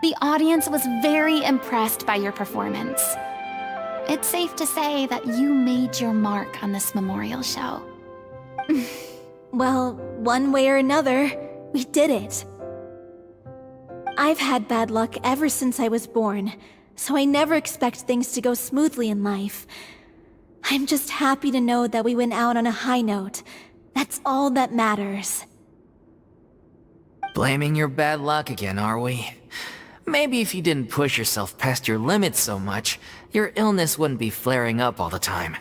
the audience was very impressed by your performance. It's safe to say that you made your mark on this memorial show. Well, one way or another, we did it. I've had bad luck ever since I was born, so I never expect things to go smoothly in life. I'm just happy to know that we went out on a high note. That's all that matters. Blaming your bad luck again, are we? Maybe if you didn't push yourself past your limits so much, your illness wouldn't be flaring up all the time.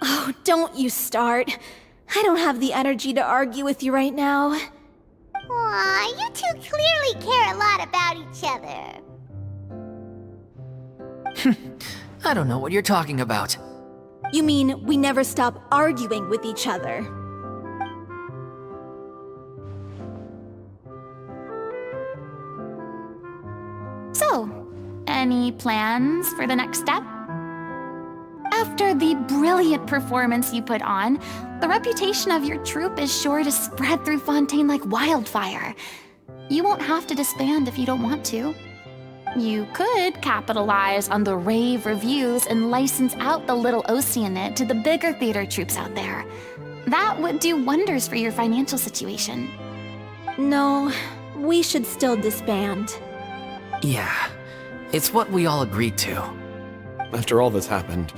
Oh, don't you start. I don't have the energy to argue with you right now. Aw, you two clearly care a lot about each other. I don't know what you're talking about. You mean we never stop arguing with each other? So, any plans for the next step? After the brilliant performance you put on, the reputation of your troupe is sure to spread through Fontaine like wildfire. You won't have to disband if you don't want to. You could capitalize on the rave reviews and license out the little 𝘂�cie to the bigger theater troupes out there. That would do wonders for your financial situation. No, we should still disband. Yeah, it's what we all agreed to. After all that's happened,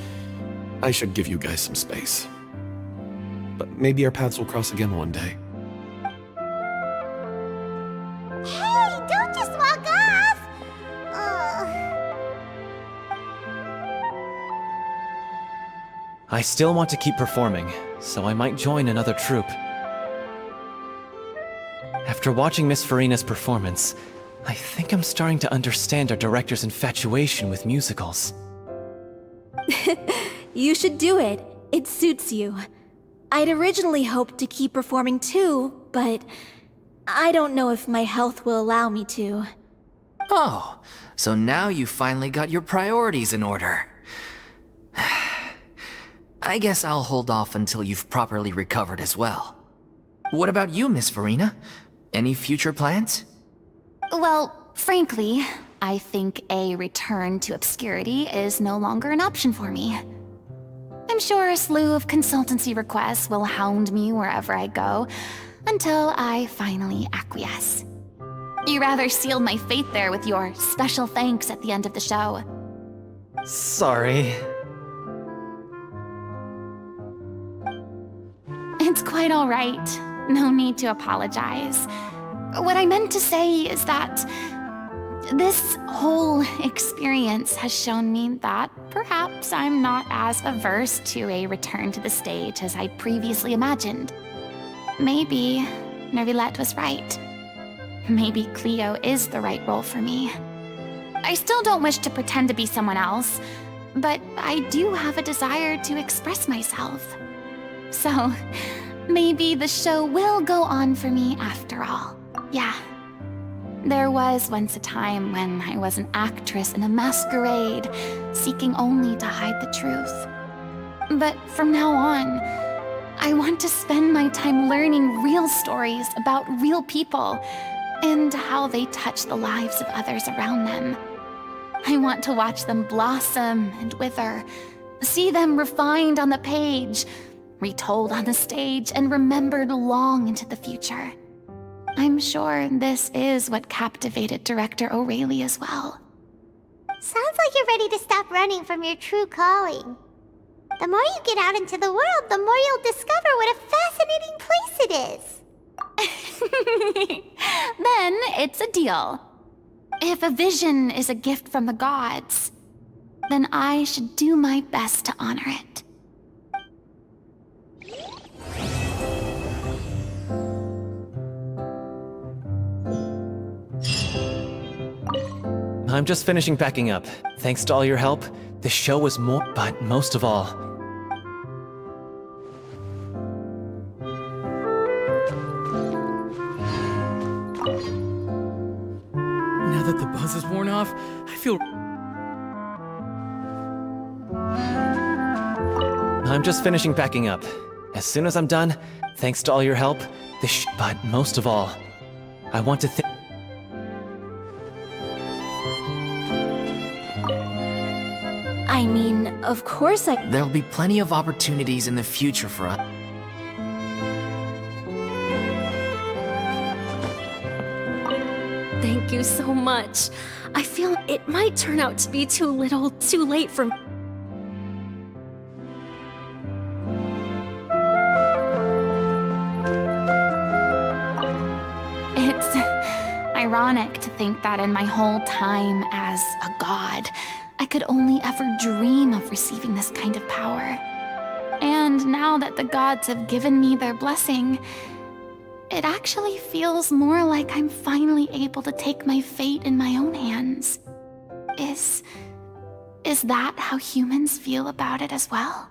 I should give you guys some space. But maybe our paths will cross again one day. Hey, don't just walk off! Ugh. I still want to keep performing, so I might join another troupe. After watching Miss Furina's performance, I think I'm starting to understand our director's infatuation with musicals. You should do it. It suits you. I'd originally hoped to keep performing too, but I don't know if my health will allow me to. Oh, so now you finally got your priorities in order. I guess I'll hold off until you've properly recovered as well. What about you, Miss Furina? Any future plans? Well, frankly, I think a return to obscurity is no longer an option for me. I'm sure a slew of consultancy requests will hound me wherever I go, until I finally acquiesce. You rather sealed my fate there with your special thanks at the end of the show. Sorry. It's quite all right. No need to apologize. What I meant to say is that this whole experience has shown me that perhaps I'm not as averse to a return to the stage as I previously imagined. Maybe Neuvilette was right. Maybe Cleo is the right role for me. I still don't wish to pretend to be someone else, but I do have a desire to express myself. So, maybe the show will go on for me after all. Yeah. There was once a time when I was an actress in a masquerade, seeking only to hide the truth. But from now on, I want to spend my time learning real stories about real people and how they touch the lives of others around them. I want to watch them blossom and wither, see them refined on the page, retold on the stage, and remembered long into the future. I'm sure this is what captivated director 𝘂�ille as well. Sounds like you're ready to stop running from your true calling. The more you get out into the world, the more you'll discover what a fascinating place it is. Then it's a deal. If a vision is a gift from the gods, then I should do my best to honor it. I'm just finishing packing up. Thanks to all your help, the show was more, but most of all, Now that the buzz is worn off, I feel... I'm just finishing packing up. As soon as I'm done, thanks to all your help, but most of all, I want to thank... I mean, of course I... There'll be plenty of opportunities in the future for us. Thank you so much. I feel it might turn out to be too little, too late for me. It's ironic to think that in my whole time as a god, I could only ever dream of receiving this kind of power. And now that the gods have given me their blessing, it actually feels more like I'm finally able to take my fate in my own hands. Is that how humans feel about it as well?